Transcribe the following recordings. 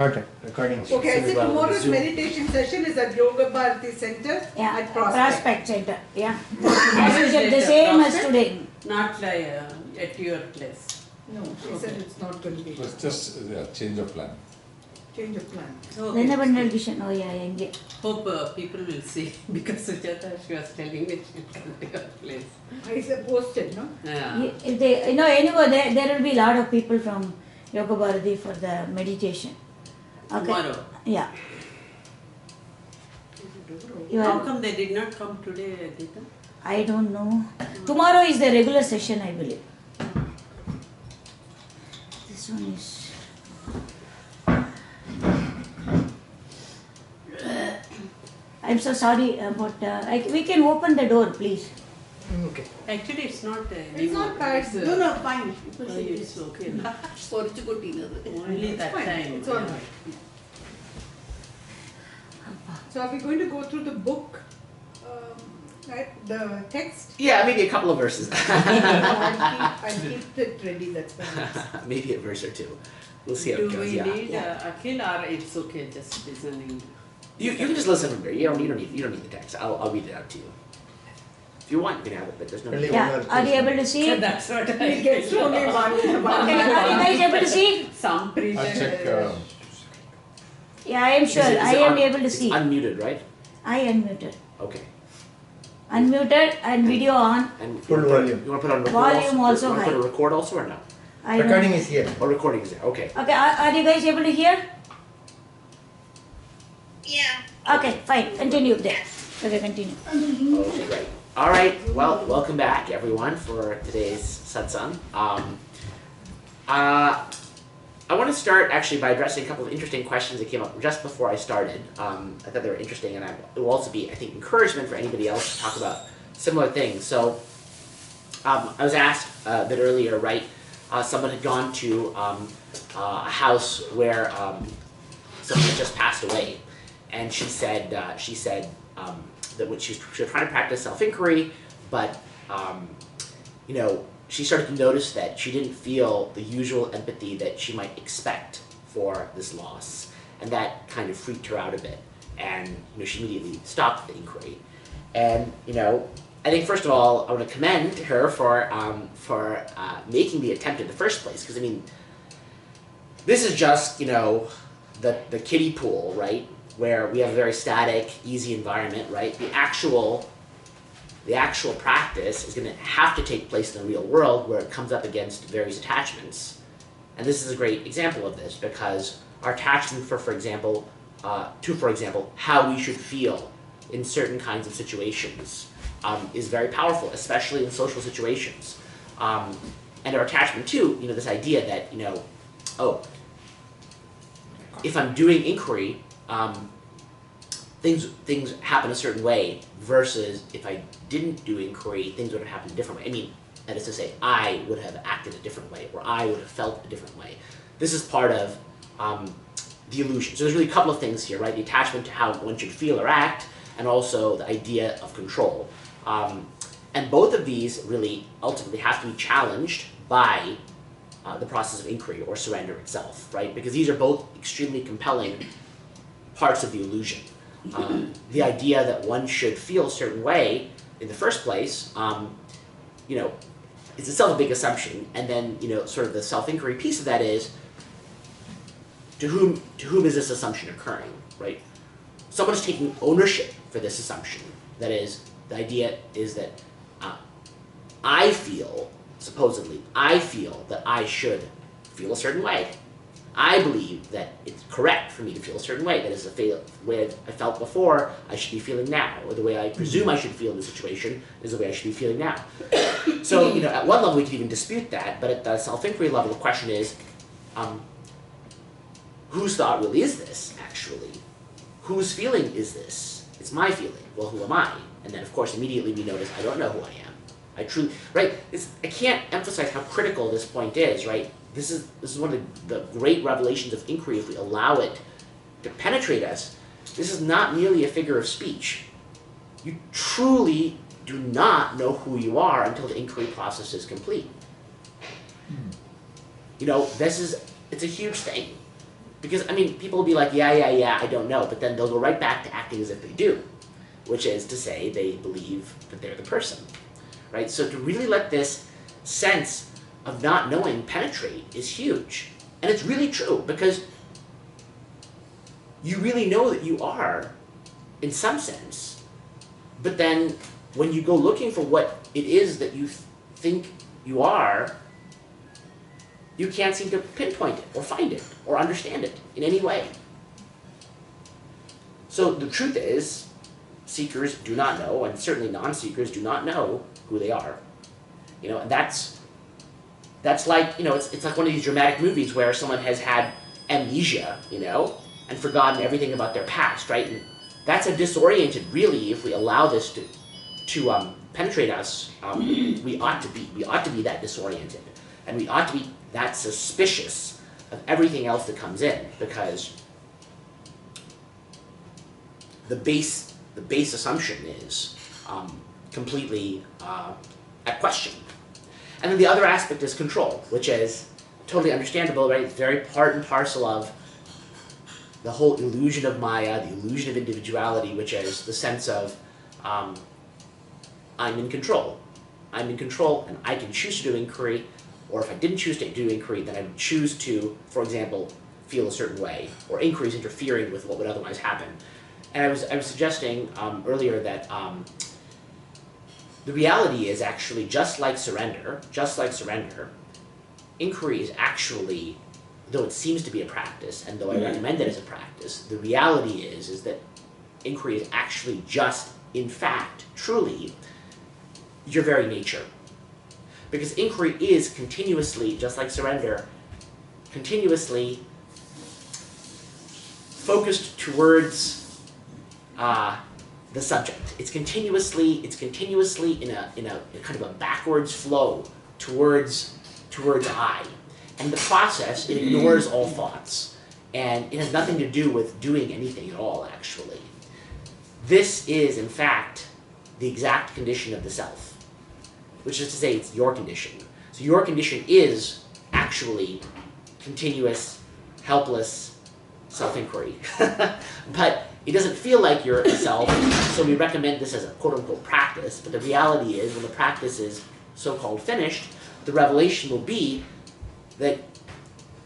Okay, recording. Okay, I said tomorrow's meditation session is at Yoga Bharati Center at Prospect Center. Yeah. As usual, the same as today. Not like at your place. No, she said it's not going to be. It's just change of plan. Change of plan. Okay. Renewable vision. Oh yeah, yeah. Hope people will see because Sujata, she was telling me she will at your place. I said posted, no? Yeah. If they, anyway, there will be a lot of people from Yoga Bharati for the meditation. Okay. Tomorrow. Yeah. How come they did not come today, Adita? I don't know. Tomorrow is the regular session, I believe. This one is. I'm so sorry, but we can open the door, please. Okay. Actually, it's not. It's not bad. No, fine. It's okay. Only that Fine. time. It's all right. So are we going to go through the book, right? The text? Yeah, maybe a couple of verses. I'll keep it ready, that's fine. Maybe a verse or two. We'll see how it Do goes. we Yeah. need Akhil or it's okay just listening? You can just listen from there. You don't need the text. I'll read it out to you. If you want, you can have it, but there's no. Really? Yeah, are you able to see it? That's what I He gets only one. Okay, are you guys able to see? Some I'll check. Yeah, I am sure. I am able to see. It's unmuted, right? I unmuted. Okay. Unmuted and video on. And Full volume. You want to put on record Volume also You want to put high. a record also or no? I don't- Recording is here. Or recording is there? Okay. Okay, are you guys able to hear? Yeah. Okay, fine. Continue there. Okay, continue. Okay, great. All right. Well, welcome back, everyone, for today's satsang. I want to start actually by addressing a couple of interesting questions that came up just before I started. I thought they were interesting, and it will also be, I think, encouragement for anybody else to talk about similar things. So, I was asked a bit earlier, right? Someone had gone to a house where someone had just passed away, and she said that when she was trying to practice self-inquiry, but she started to notice that she didn't feel the usual empathy that she might expect for this loss, and that kind of freaked her out a bit, and she immediately stopped the inquiry. And I think first of all I want to commend her for making the attempt in the first place, because I mean this is just the kiddie pool, right, where we have a very static, easy environment, right? The actual practice is going to have to take place in the real world, where it comes up against various attachments. And this is a great example of this, because our attachment for example, how we should feel in certain kinds of situations is very powerful, especially in social situations. And our attachment to, this idea that, if I'm doing inquiry, things happen a certain way, versus if I didn't do inquiry, things would have happened a different way. I mean, that is to say, I would have acted a different way, or I would have felt a different way. This is part of the illusion. So there's really a couple of things here, right? The attachment to how one should feel or act, and also the idea of control. And both of these really ultimately have to be challenged by the process of inquiry or surrender itself, right? Because these are both extremely compelling parts of the illusion. The idea that one should feel a certain way in the first place, is itself a big assumption. And then, sort of the self-inquiry piece of that is, to whom is this assumption occurring, right? Someone's taking ownership for this assumption. That is, the idea is that supposedly, I feel that I should feel a certain way. I believe that it's correct for me to feel a certain way. That is the way I felt before, I should be feeling now. Or the way I presume I should feel in the situation is the way I should be feeling now. So, at one level we can even dispute that, but at the self-inquiry level, the question is, whose thought really is this, actually? Whose feeling is this? It's my feeling. Well, who am I? And then, of course, immediately we notice, I don't know who I am. I truly, right? I can't emphasize how critical this point is, right? This is one of the great revelations of inquiry. If we allow it to penetrate us, this is not merely a figure of speech. You truly do not know who you are until the inquiry process is complete. It's a huge thing. Because, I mean, people will be like, yeah, I don't know, but then they'll go right back to acting as if they do, which is to say they believe that they're the person, right? So to really let this sense of not knowing penetrate is huge. And it's really true, because you really know that you are, in some sense, but then when you go looking for what it is that you think you are, you can't seem to pinpoint it, or find it, or understand it in any way. So the truth is, seekers do not know, and certainly non-seekers do not know who they are. And that's like, it's like one of these dramatic movies where someone has had amnesia, and forgotten everything about their past, right? And that's a disoriented, really, if we allow this to penetrate us, we ought to be that disoriented. And we ought to be that suspicious of everything else that comes in, because the base assumption is completely at question. And then the other aspect is control, which is totally understandable, right? It's very part and parcel of the whole illusion of Maya, the illusion of individuality, which is the sense of I'm in control. I'm in control, and I can choose to do inquiry, or if I didn't choose to do inquiry, then I would choose to, for example, feel a certain way, or inquiry is interfering with what would otherwise happen. And I was suggesting earlier that the reality is actually just like surrender, inquiry is actually, though it seems to be a practice, and though I recommend it as a practice, the reality is that inquiry is actually just, in fact, truly, your very nature. Because inquiry is continuously, just like surrender, continuously focused towards the subject. It's continuously in a kind of a backwards flow towards I. And the process, it ignores all thoughts. And it has nothing to do with doing anything at all, actually. This is, in fact, the exact condition of the self. Which is to say, it's your condition. So your condition is actually continuous, helpless self-inquiry. But it doesn't feel like you're a self, so we recommend this as a quote-unquote practice. But the reality is, when the practice is so-called finished, the revelation will be that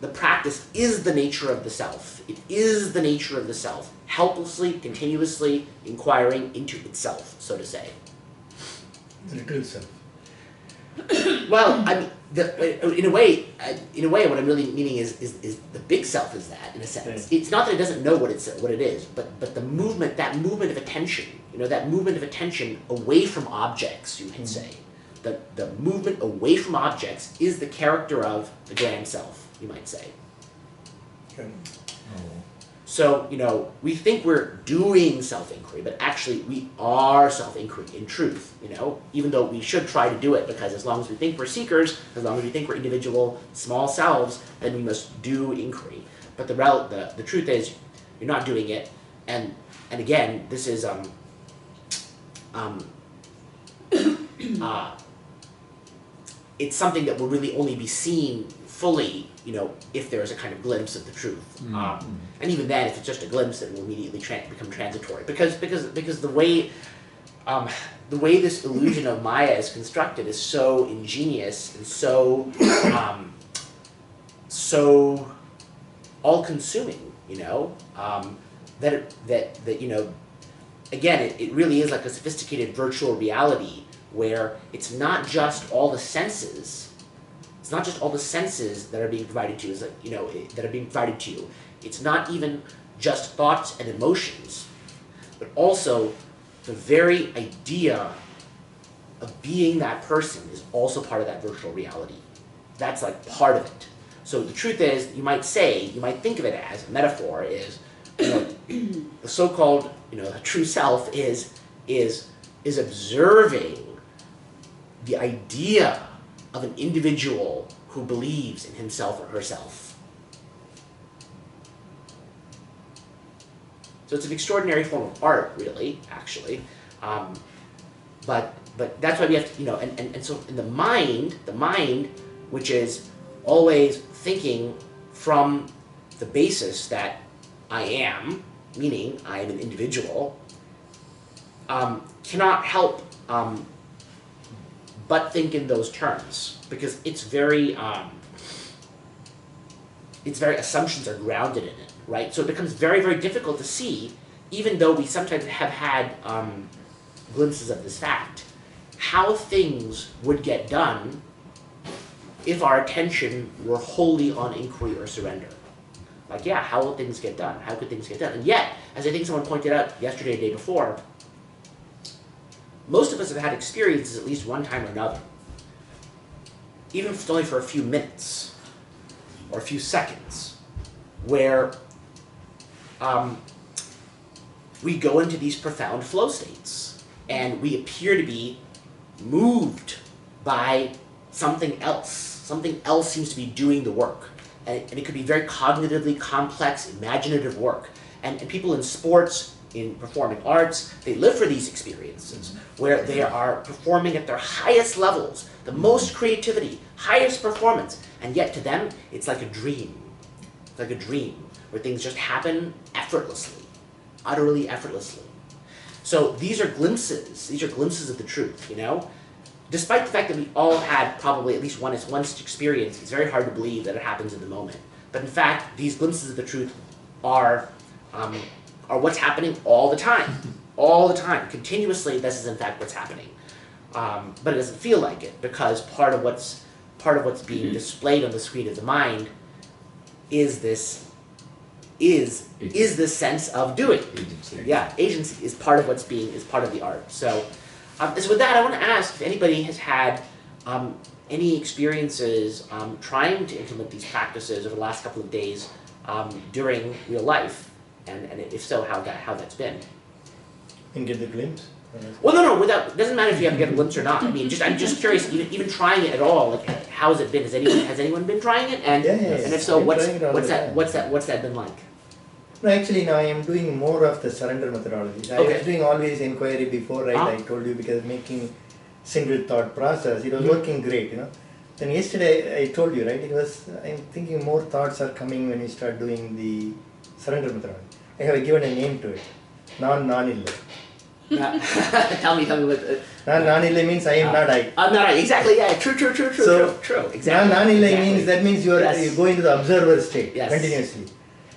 the practice is the nature of the self. It is the nature of the self, helplessly, continuously inquiring into itself, so to say. The little self. Well, I mean, in a way, what I'm really meaning is the big self is that, in a sense. Yeah. It's not that it doesn't know what it is, but the movement, that movement of attention, that movement of attention away from objects, you might say. The movement away from objects is the character of the grand self, you might say. Okay. So, we think we're doing self-inquiry, but actually we are self-inquiry in truth, even though we should try to do it, because as long as we think we're seekers, as long as we think we're individual, small selves, then we must do inquiry. But the truth is, you're not doing it, and again, this is, it's something that will really only be seen fully, if there is a kind of glimpse of the truth. And even then, if it's just a glimpse, it will immediately become transitory. Because the way this illusion of Maya is constructed is so ingenious and so all-consuming, that again, it really is like a sophisticated virtual reality where it's not just all the senses. It's not just all the senses that are being provided to you, that are being provided to you. It's not even just thoughts and emotions, but also the very idea of being that person is also part of that virtual reality. That's like part of it. So the truth is, you might think of it as, a metaphor is, the so-called, true self is observing the idea of an individual who believes in himself or herself. So it's an extraordinary form of art, really, actually. But that's why we have to, and so in the mind, which is always thinking from the basis that I am, meaning I am an individual, cannot help but think in those terms, because it's very assumptions are grounded in it, right? So it becomes very, very difficult to see, even though we sometimes have had glimpses of this fact, how things would get done if our attention were wholly on inquiry or surrender. Like, yeah, how will things get done? How could things get done? And yet, as I think someone pointed out yesterday, the day before, most of us have had experiences at least one time or another, even if it's only for a few minutes or a few seconds, where we go into these profound flow states and we appear to be moved by something else. Something else seems to be doing the work. And it could be very cognitively complex, imaginative work. And people in sports, in performing arts, they live for these experiences where they are performing at their highest levels, the most creativity, highest performance, and yet to them, it's like a dream. It's like a dream where things just happen effortlessly, utterly effortlessly. So these are glimpses of the truth, you know? Despite the fact that we all had probably at least one such experience, it's very hard to believe that it happens in the moment. But in fact, these glimpses of the truth are what's happening all the time. All the time. Continuously, this is in fact what's happening. But it doesn't feel like it, because part of what's being displayed on the screen of the mind is this sense of doing. Agency. Yeah, agency is part of part of the art. So with that, I want to ask if anybody has had any experiences trying to implement these practices over the last couple of days during real life, and if so, how that's been. And get the glimpse? Well, no, it doesn't matter if you have to get a glimpse or not. I mean, I'm just curious, even trying it at all, like, how has it been? Has anyone been trying it? And Yes. and if so, I'm what's trying it all the time. what's that been like? No, actually, now I am doing more of the surrender methodology. I Okay. was doing always inquiry before, right? I told you, because making single thought process, it was working great, you know. Then yesterday I told you, right? I'm thinking more thoughts are coming when you start doing the surrender methodology. I have given a name to it. Non-illa. Tell me what. Non-illa means I am not I. I'm not right. Exactly. Yeah. True. So, True. Exactly. Non-illa exactly. means that means you go into the observer state Yes. continuously.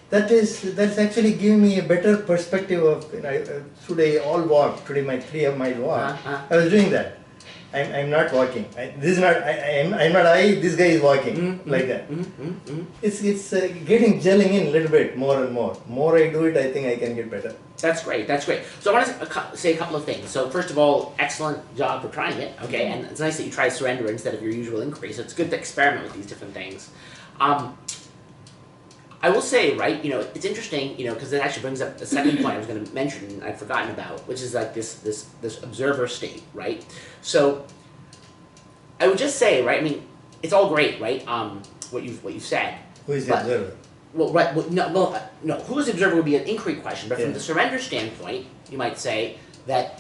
That's actually giving me a better perspective of, you know, should I all walk today? My 3 of my walk. I was doing that. I'm not walking. I'm not I. This guy is walking like that. It's getting gelling in a little bit more and more. More I do it, I think I can get better. That's great. So I want to say a couple of things. So first of all, excellent job for trying it. Okay, and it's nice that you try surrender instead of your usual inquiry. So it's good to experiment with these different things. I will say, right, you know, it's interesting, you know, because it actually brings up the second point I was going to mention and I'd forgotten about, which is like this observer state, right? So I would just say, right, I mean, it's all great, right, what you've said. Who is the observer? Well, right, no, who is the observer would be an inquiry question, but from Yeah. the surrender standpoint, you might say that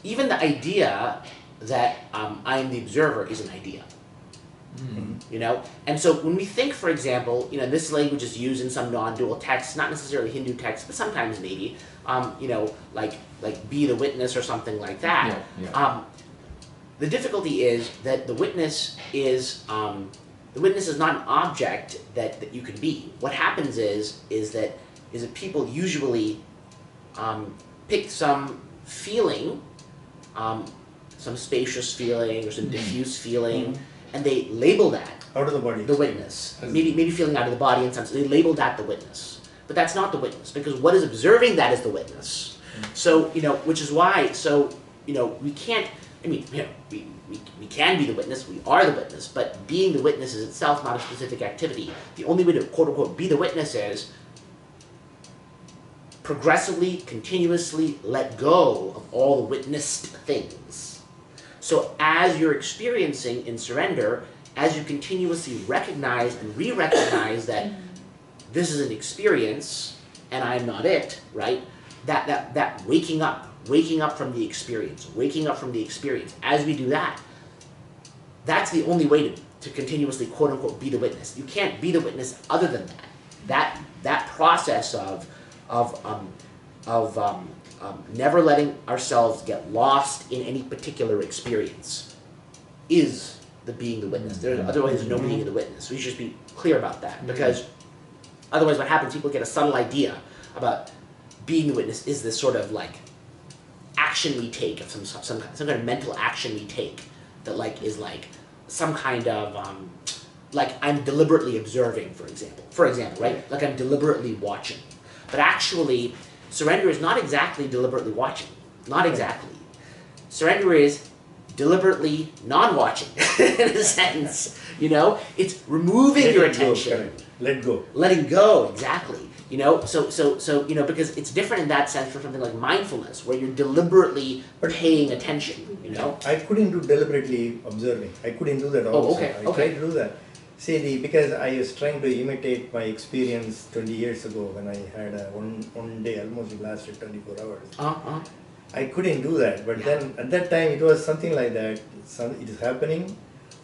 even the idea that I am the observer is an idea. You know, and so when we think, for example, you know, this language is used in some non-dual texts, not necessarily Hindu texts, but sometimes maybe, you know, like be the witness or something like that. Yeah. The difficulty is that the witness is not an object that you can be. What happens is that people usually pick some feeling, some spacious feeling or some diffuse feeling. And they label that Out of the body. the witness. Maybe feeling out of the body in some sense. They label that the witness. But that's not the witness, because what is observing that is the witness. So, you know, which is why, you know, we can't, I mean, you know, we can be the witness, we are the witness, but being the witness is itself not a specific activity. The only way to, quote unquote, be the witness is progressively, continuously let go of all the witnessed things. So as you're experiencing in surrender, as you continuously recognize and re-recognize that this is an experience and I'm not it, right? That waking up from the experience, as we do that, that's the only way to continuously, quote unquote, be the witness. You can't be the witness other than that. that process of never letting ourselves get lost in any particular experience is the being the witness. Otherwise, there's no being in the witness. We should just be clear about that, because otherwise, what happens? People get a subtle idea about being the witness is this sort of like action we take of some kind of mental action we take that like is like some kind of like I'm deliberately observing, for example, right? Like I'm deliberately watching. But actually, surrender is not exactly deliberately watching. Not exactly. Surrender is deliberately non-watching, in a sense. You know, it's removing your attention. Let go. Letting go, exactly. You know, so you know, because it's different in that sense from something like mindfulness, where you're deliberately paying attention. You know, I couldn't do deliberately observing. I couldn't do that also. okay, I tried to do that. See, because I was trying to imitate my experience 20 years ago when I had a one day, almost it lasted 24 hours. I couldn't do that, but then at that time it was something like that. It is happening.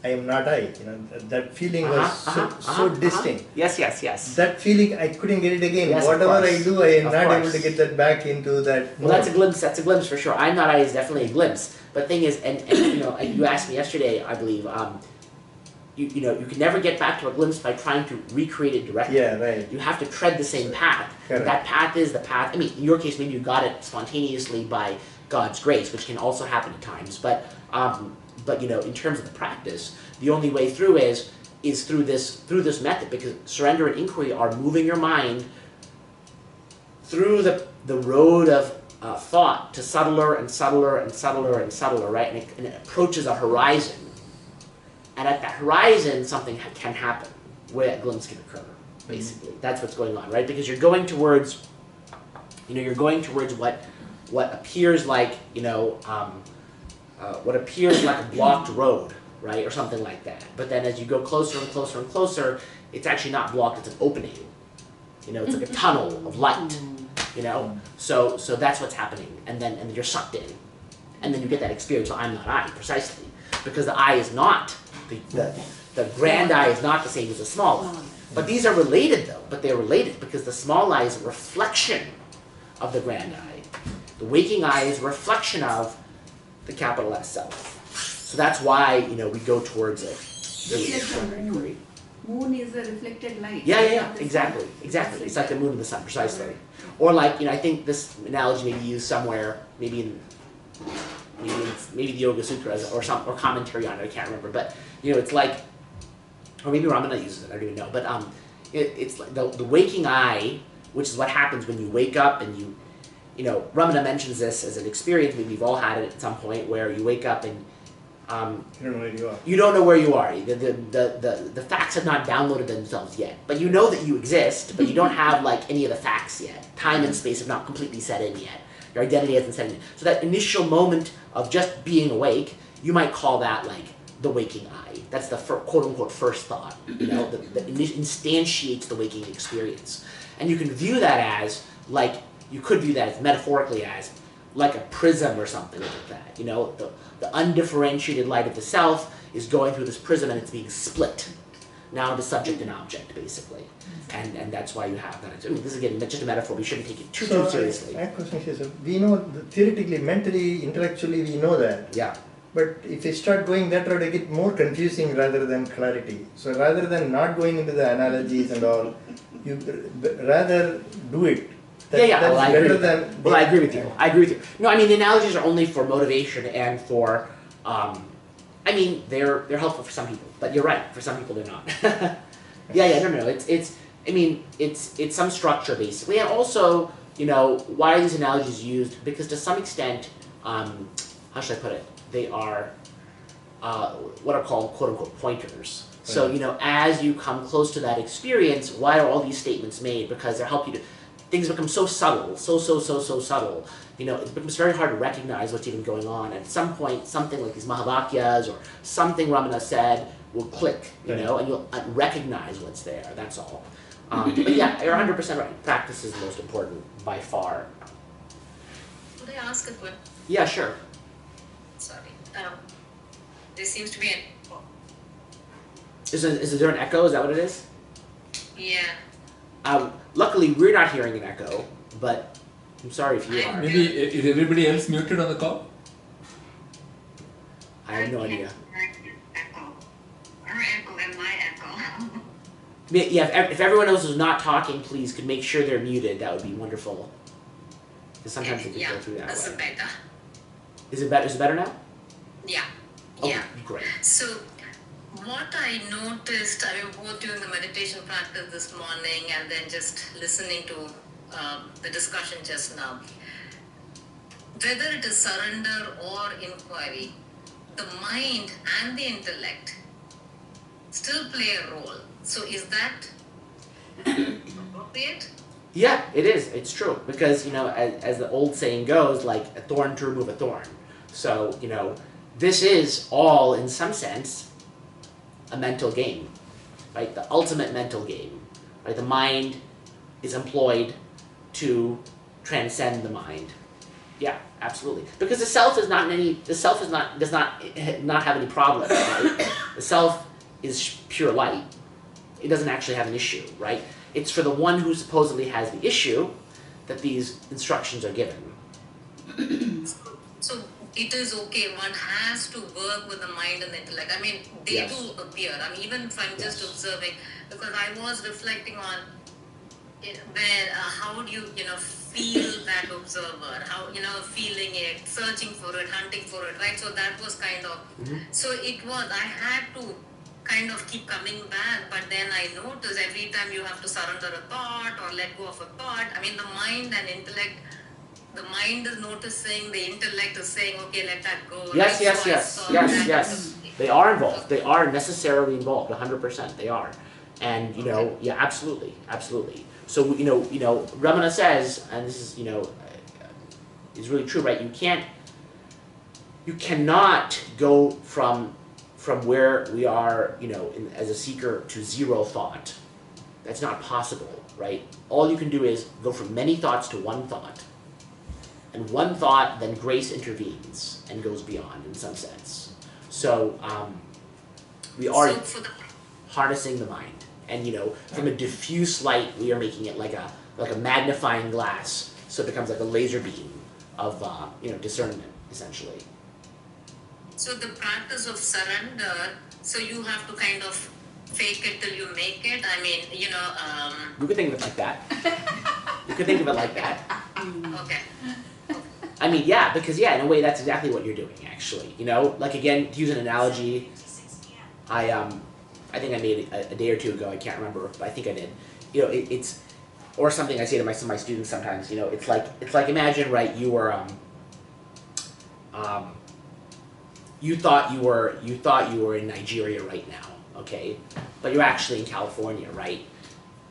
I am not I. You know, that feeling was so distinct. Yes. That feeling, I couldn't get it again. Yes, Whatever I do, I am Of not course. able to get that back into that. Well, that's a glimpse. That's a glimpse for sure. I'm not I is definitely a glimpse. But the thing is, and you know, you asked me yesterday, I believe. You know, you can never get back to a glimpse by trying to recreate it directly. Yeah, right. You have to tread the same path. Correct. That path is the path. I mean, in your case, maybe you got it spontaneously by God's grace, which can also happen at times. But you know, in terms of the practice, the only way through is through this method, because surrender and inquiry are moving your mind through the road of thought to subtler and subtler and subtler and subtler, right? And it approaches a horizon. And at that horizon, something can happen where that glimpse can occur, basically. That's what's going on, right? Because you're going towards, you know, what appears like, you know, what appears like a blocked road, right? Or something like that. But then as you go closer and closer and closer, it's actually not blocked, it's an opening. You know, it's like a tunnel of light, you know? So that's what's happening. And then you're sucked in. And then you get that experience, so I'm not I, precisely. Because the I is not, the grand I is not the same as the small I. But these are related though, but they're related because the small I is a reflection of the grand I. The waking I is a reflection of the capital S self. So that's why, you know, we go towards it. Reflection. Moon is a reflected light. Yeah, exactly. It's like the moon and the sun, precisely. Or like, you know, I think this analogy may be used somewhere, maybe the Yoga Sutras or commentary on it, I can't remember. But, you know, it's like, or maybe Ramana uses it, I don't even know. But it's like the waking I, which is what happens when you wake up and you know, Ramana mentions this as an experience, maybe we've all had it at some point, where you wake up and You don't know where you are. you don't know where you are. The facts have not downloaded themselves yet. But you know that you exist, but you don't have like any of the facts yet. Time and space have not completely set in yet. Your identity hasn't set in. So that initial moment of just being awake, you might call that like the waking I. That's the quote unquote first thought, you know, that instantiates the waking experience. And you can view that as like, you could view that as metaphorically as like a prism or something like that. You know, the undifferentiated light of the self is going through this prism and it's being split now into subject and object, basically. And that's why you have that. I mean, this is again just a metaphor. We shouldn't take it too seriously. My question is, we know theoretically, mentally, intellectually, we know that. Yeah. But if you start going that route, it gets more confusing rather than clarity. So rather than not going into the analogies and all, you rather do it. Well, I agree with than. that. Well, I agree with you. No, I mean, the analogies are only for motivation and for, I mean, they're helpful for some people. But you're right, for some people they're not. No. It's some structure basically, and also, you know, why are these analogies used? Because to some extent, how should I put it? They are what are called quote unquote pointers. So, you know, as you come close to that experience, why are all these statements made? Because they help you to. Things become so subtle, so subtle. You know, it becomes very hard to recognize what's even going on. At some point, something like these Mahavakyas or something Ramana said will click, you know, and you'll recognize what's there. That's all. But yeah, you're 100% right. Practice is the most important by far. Could I ask a question? Yeah, sure. Sorry. There seems to be Is there an echo? Is that what it is? yeah. Luckily, we're not hearing an echo, but I'm sorry if you are. Maybe is everybody else muted on the call? I have no idea. Echo. Her echo and my echo. Yeah, if everyone else is not talking, please could make sure they're muted. That would be wonderful. Because sometimes it can go through that that's way. better. Is it better? Is it better now? Yeah. Okay, Yeah. great. So, what I noticed, I mean, both during the meditation practice this morning and then just listening to the discussion just now, whether it is surrender or inquiry, the mind and the intellect still play a role. So, is that appropriate? Yeah, it is. It's true because as the old saying goes, like a thorn to remove a thorn. So this is all in some sense a mental game, right? The ultimate mental game, right? The mind is employed to transcend the mind. Yeah, absolutely. Because the self is not does not have any problem, right? The self is pure light. It doesn't actually have an issue, right? It's for the one who supposedly has the issue that these instructions are given. So it is okay, one has to work with the mind and the intellect. I mean, they Yes. do appear. I mean, even if I'm just Yes. observing, because I was reflecting on where, how do you, feel that observer, how, feeling it, searching for it, hunting for it, right? So that was kind of, so it was, I had to kind of keep coming back, but then I noticed every time you have to surrender a thought or let go of a thought, I mean, the mind and intellect, the mind is noticing, the intellect is saying, okay, let that go. Yes, right? yes, So I yes, saw yes, that yes. They are involved. They are necessarily involved. 100%. They are, and yeah, absolutely, absolutely. So Ramana says, and this is is really true, right? You cannot go from where we are, as a seeker to zero thought. That's not possible, right? All you can do is go from many thoughts to one thought. And one thought, then grace intervenes and goes beyond in some sense. So we are So for the harnessing the mind. And from a diffuse light, we are making it like a magnifying glass. So it becomes like a laser beam of discernment, essentially. So the practice of surrender, so you have to kind of fake it till you make it. I mean, You could think of it like that. You could think of it like that. okay. I mean, yeah, because in a way, that's exactly what you're doing, actually. Like again, to use an analogy, I think I made it a day or two ago. I can't remember, but I think I did. It's or something I say to my students sometimes. It's like imagine, right? You were you thought you were in Nigeria right now, okay, but you're actually in California, right?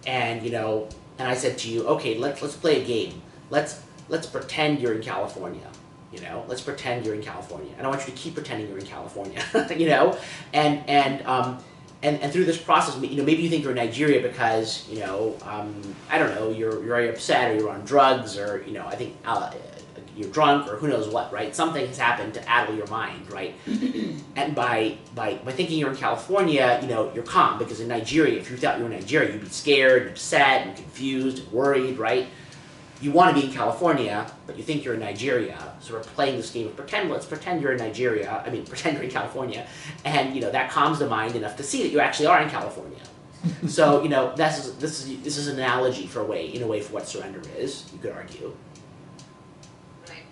And and I said to you, okay, let's play a game. Let's pretend you're in California. Let's pretend you're in California, and I want you to keep pretending you're in California. And through this process, maybe you think you're in Nigeria because I don't know, you're very upset or you're on drugs or I think you're drunk or who knows what, right? Something has happened to addle your mind, right? And by thinking you're in California, you're calm because in Nigeria, if you thought you were in Nigeria, you'd be scared and upset and confused and worried, right? You want to be in California, but you think you're in Nigeria. So we're playing this game of pretend. Let's pretend you're in Nigeria. I mean, pretend you're in California, and that calms the mind enough to see that you actually are in California. So this is an analogy for in a way for what surrender is. You could argue. Right.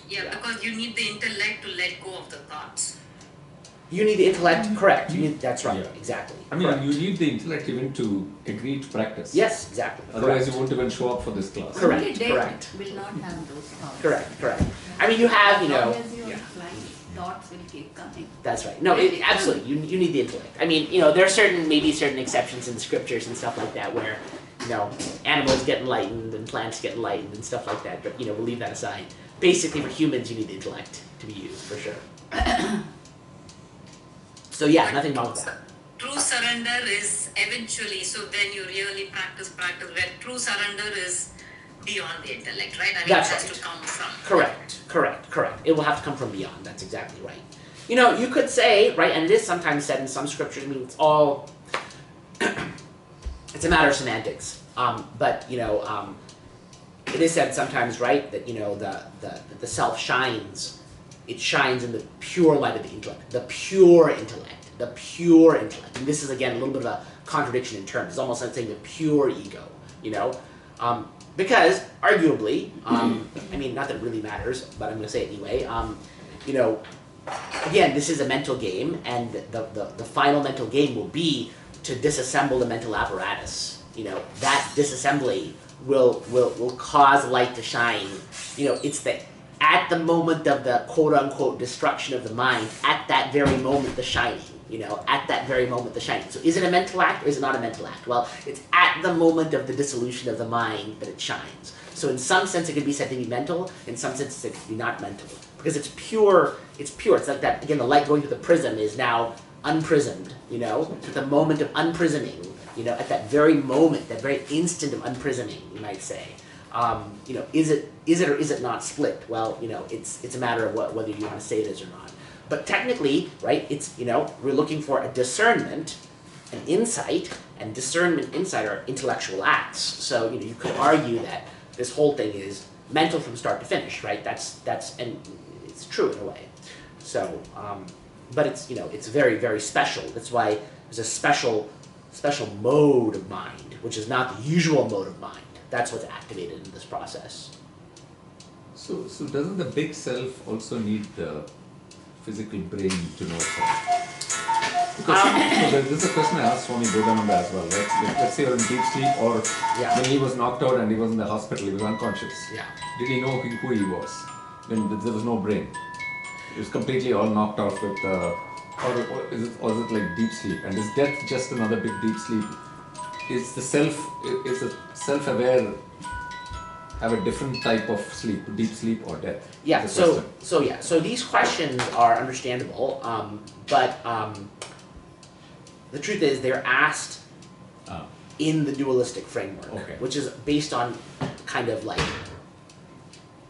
Yeah, because you need the intellect to let go of the thoughts. You need the intellect, correct? That's right, Yeah. exactly. I mean, correct. you need the intellect even to agree to practice. Yes, exactly. Otherwise, correct. you won't even show up for this class. Correct, Only dead correct. will not have those thoughts. Correct. I mean, you have, As long as you're yeah. flying, thoughts will keep coming. That's right. No, absolutely. You need the intellect. I mean, there are maybe certain exceptions in the scriptures and stuff like that where, animals get enlightened and plants get enlightened and stuff like that. But we'll leave that aside. Basically, for humans, you need the intellect to be used for sure. So yeah, nothing wrong with that. True surrender is eventually, so then you really practice, where true surrender is beyond the intellect, right? I mean, That's it has right. to come from. Correct. It will have to come from beyond. That's exactly right. You could say, right, and it is sometimes said in some scriptures, I mean, it's all, it's a matter of semantics. But it is said sometimes, right, that the self shines. It shines in the pure light of the intellect, the pure intellect, the pure intellect. And this is again a little bit of a contradiction in terms. It's almost like saying the pure ego, because arguably, not that it really matters, but I'm going to say it anyway. Again, this is a mental game, and the final mental game will be to disassemble the mental apparatus. That disassembly will cause light to shine. It's at the moment of the quote unquote destruction of the mind, at that very moment the shining. At that very moment the shining. So is it a mental act or is it not a mental act? Well, it's at the moment of the dissolution of the mind that it shines. So in some sense it could be said to be mental, in some sense it could be not mental. Because it's pure, it's like that, again, the light going through the prism is now unprismed, at the moment of unprisming, at that very moment, that very instant of unprisming, you might say. Is it or is it not split? Well, it's a matter of whether you want to say it is or not. But technically, right, it's, we're looking for a discernment, an insight, and discernment, insight are intellectual acts. So, you could argue that this whole thing is mental from start to finish, right? And it's true in a way. So, but it's, it's very, very special. That's why there's a special mode of mind, which is not the usual mode of mind. That's what's activated in this process. So doesn't the big self also need the physical brain to know itself? Because this is a question I asked Swami Bodhananda as well, right? Let's say you're in deep sleep, or when he was knocked out and he was in the hospital, he was unconscious. Yeah. Did he know who he was when there was no brain? He was completely all knocked out with, or is it like deep sleep? And is death just another big deep sleep? Is the self-aware have a different type of sleep, deep sleep or death? Yeah. So these questions are understandable, but the truth is they're asked in the dualistic framework, which is based on kind of like,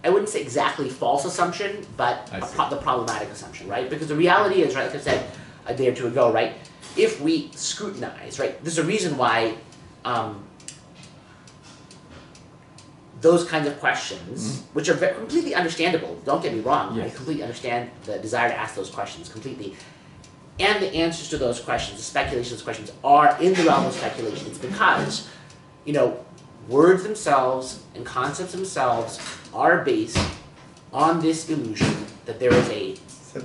I wouldn't say exactly false assumption, but the problematic assumption, right? Because the reality is, right, like I said a day or two ago, right, if we scrutinize, right, there's a reason why those kinds of questions, which are completely understandable, don't get me wrong, yes. I completely understand the desire to ask those questions completely, and the answers to those questions, the speculations of those questions, are in the realm of speculation. It's because, words themselves and concepts themselves are based on this illusion that there is a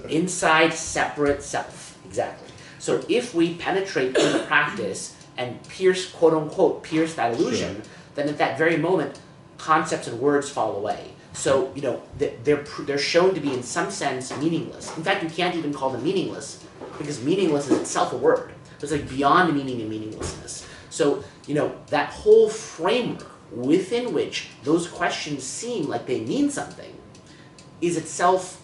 inside separate self. Exactly. So if we penetrate through the practice and pierce, quote unquote, pierce that illusion, then at that very moment, concepts and words fall away. So, they're shown to be in some sense meaningless. In fact, you can't even call them meaningless, because meaningless is itself a word. So it's like beyond meaning and meaninglessness. So, that whole framework within which those questions seem like they mean something is itself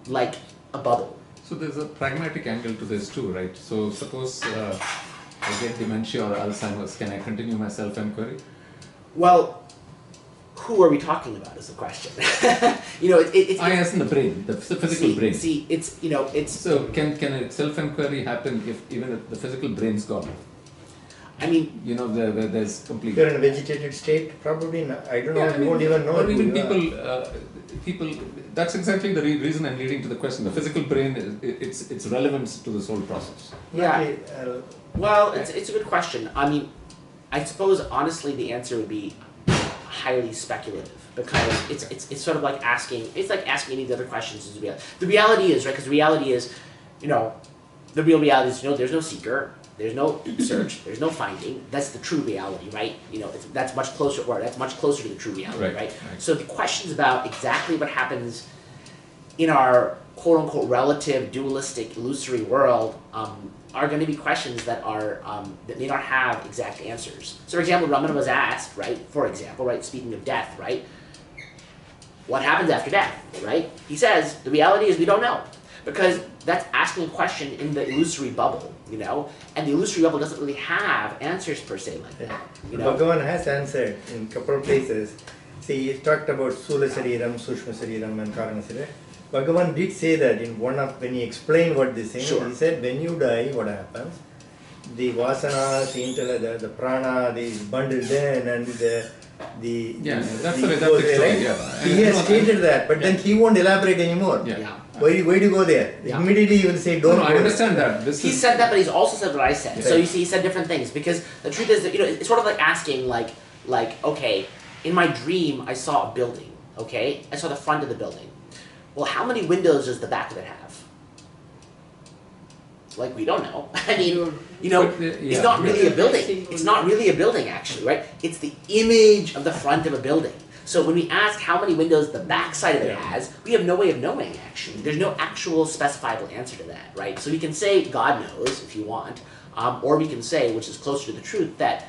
like a bubble. So there's a pragmatic angle to this too, right? So suppose I get dementia or Alzheimer's, can I continue my self-inquiry? Well, who are we talking about is the question. I as in the brain, the physical brain. See, it's... So can a self-inquiry happen if even if the physical brain's gone? I mean... there's complete... You're in a vegetated state? Probably not. I don't know, you won't even know. Or even people, that's exactly the reason I'm leading to the question. The physical brain, its relevance to this whole process. Yeah. Well, it's a good question. I mean, I suppose honestly the answer would be highly speculative, because it's sort of like asking any of the other questions. The reality is, right, because the reality is, the real reality is, there's no seeker, there's no search, there's no finding. That's the true reality, right? That's much closer to the true reality, right? So the questions about exactly what happens in our quote-unquote relative, dualistic, illusory world are going to be questions that are that may not have exact answers. So, for example, Ramana was asked, right? For example, right? Speaking of death, right? What happens after death, right? He says the reality is we don't know, because that's asking a question in the illusory bubble, and the illusory bubble doesn't really have answers per se like that. Bhagavan has answered in a couple of places. See, he talked about Sula Sariram, Sushma Sariram, and Karana Sariram. Bhagavan did say that in when he explained what this thing, he said, when you die, what happens? the vasanas, the prana, the bundled in, and the that's the the goes Vedanta there, story, right? yeah. He has stated that, but then he won't elaborate anymore. Yeah. Yeah. Why do you go there? Yeah. Immediately you will say, don't No, go I there. understand that. This He is said that, but he's also said what I said. So Right. you see, he said different things because the truth is that it's sort of like asking, okay, in my dream I saw a building. Okay, I saw the front of the building. Well, how many windows does the back of it have? Like, we don't know. I mean, it's not really a building. It's not really a building, actually, right? It's the image of the front of a building. So when we ask how many windows the back side of it has, we have no way of knowing, actually. There's no actual specifiable answer to that, right? So we can say God knows, if you want, or we can say, which is closer to the truth, that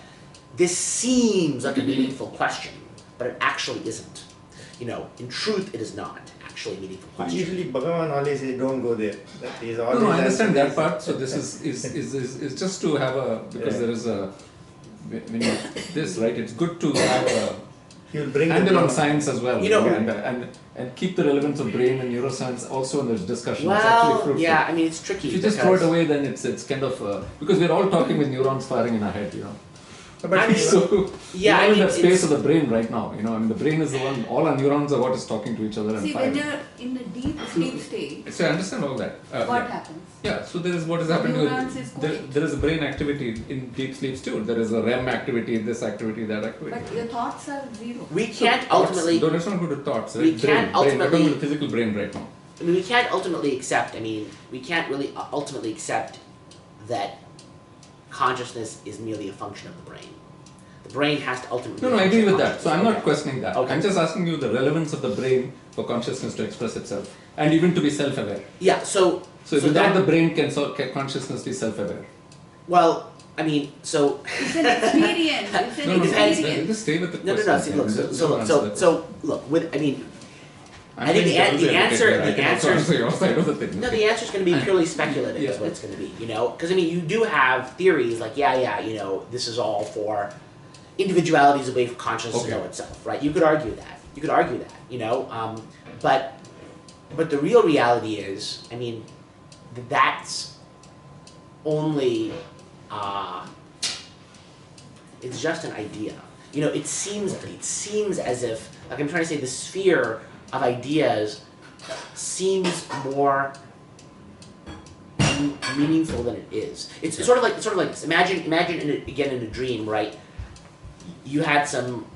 this seems like a meaningful question, but it actually isn't. In truth, it is not actually a meaningful question. Usually Bhagavan always says, don't go there. That is always no, I understand that answer part. So this is just to have because there is a when you this right. It's good to have a He will bring handle the on science as well, Yeah. and keep the relevance of brain and neuroscience also in this discussion. It's actually Well, fruitful. yeah, I mean, it's tricky. If you just throw it away, then it's kind of because we're all talking with neurons firing in our head, But I mean, So Yeah, we're all I in mean, that space it's- of the brain right now. I mean, the brain is the one. All our neurons are what is talking to each other and See, when firing. you're in a deep sleep state, So I understand all that. what Yeah. happens? Yeah, so there is what is happening Neurons is there, quiet. there is a brain activity in deep sleeps too. There is a REM activity, this activity, that activity. But your thoughts are zero. We can't Thoughts. ultimately. No, let's not go to thoughts. Right? we brain, can't brain. We're talking ultimately- about the physical brain right now. I mean, we can't ultimately accept. I mean, we can't really ultimately accept that consciousness is merely a function of the brain. The brain has to ultimately. No, be a I agree function of with that. So I'm not consciousness. questioning that. Okay. I'm just asking you the relevance of the brain for consciousness to express itself and even to be self-aware. Yeah. So Without that, the brain, can consciousness be self-aware? well, I mean, so. It's an experience. It's an No, experience. just stay with the No, question. See, look. Just So don't answer that so question. look. I mean, I'm I think being the devil's advocate answer- here. I the can also answer- answer your side of the thing. no, okay. the answer is going to be purely speculative. Yeah, Is what but- it's going to be. Because I mean, you do have theories like, this is all for individualities away from consciousness to Okay. know itself, right? You could argue that. But the real reality is, I mean, that's only. It's just an idea. It seems as if, like I'm trying to say, the sphere of ideas seems more meaningful than it is. It's sort of like this. Imagine again in a dream, right? You had some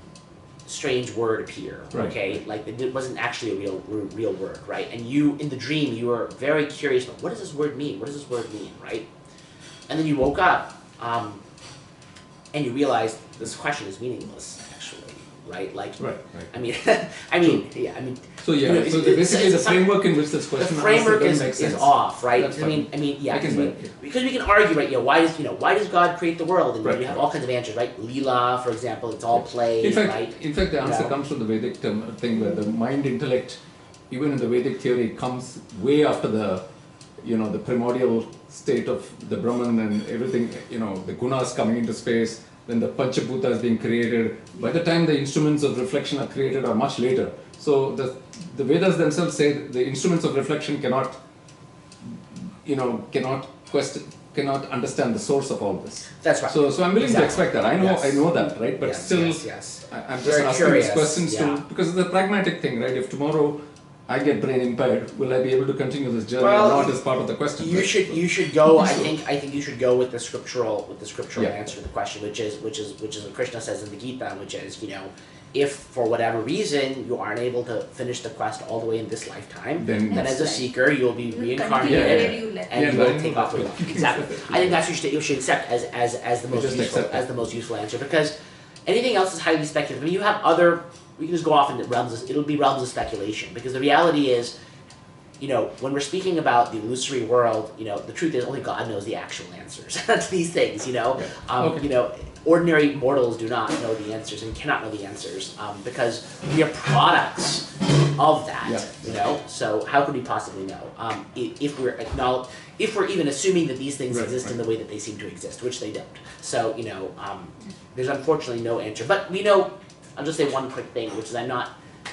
strange word appear, Right. okay? Like it wasn't actually a real word, right? And you, in the dream, you were very curious about what does this word mean? What does this word mean, right? And then you woke up, and you realized this question is meaningless, actually, right? Like, Right. I mean, yeah, I mean. So yeah, so basically the framework in which this The question framework answered doesn't make is sense. off, right? That's I mean, yeah. I can buy it, yeah. Because we can argue, right? Why does God create the world? And Right. you have all kinds of answers, right? Leela, for example, it's all play, right? In fact, the answer Yeah. comes from the Vedic thing where the mind intellect, even in the Vedic theory, comes way after the primordial state of the Brahman and everything. The gunas coming into space. Then the Panchabhutas being created. By the time the instruments of reflection are created are much later. So the Vedas themselves say the instruments of reflection cannot cannot understand the source of all this. That's right. So I'm willing to Exactly. expect that. I Yes. know that, right? But Yes, still, yes. I'm just Very asking curious, these questions yeah. because it's a pragmatic thing, right? If tomorrow I get brain impaired, will I be able to continue this journey or not? Is part of the question. You should go. I think you should go with the scriptural Yeah. answer to the question, which is what Krishna says in the Gita, which is if for whatever reason you aren't able to finish the quest all the way in this lifetime, Then then as a Next seeker you'll be You reincarnated continue where you left. and Yeah, you will but- take off where you left. Exactly. I think that's what you should accept as the most just useful accept it. most useful answer, because anything else is highly speculative. I mean, you have other. We can just go off into realms. It'll be realms of speculation, because the reality is, when we're speaking about the illusory world, the truth is only God knows the actual answers to these things. Okay. Ordinary mortals do not know the answers and cannot know the answers because we are products of that. Yeah. So how could we possibly know if we're even assuming that these things Right, exist in right. the way that they seem to exist, which they don't. So there's unfortunately no answer. But we know. I'll just say one quick thing, which is I'm not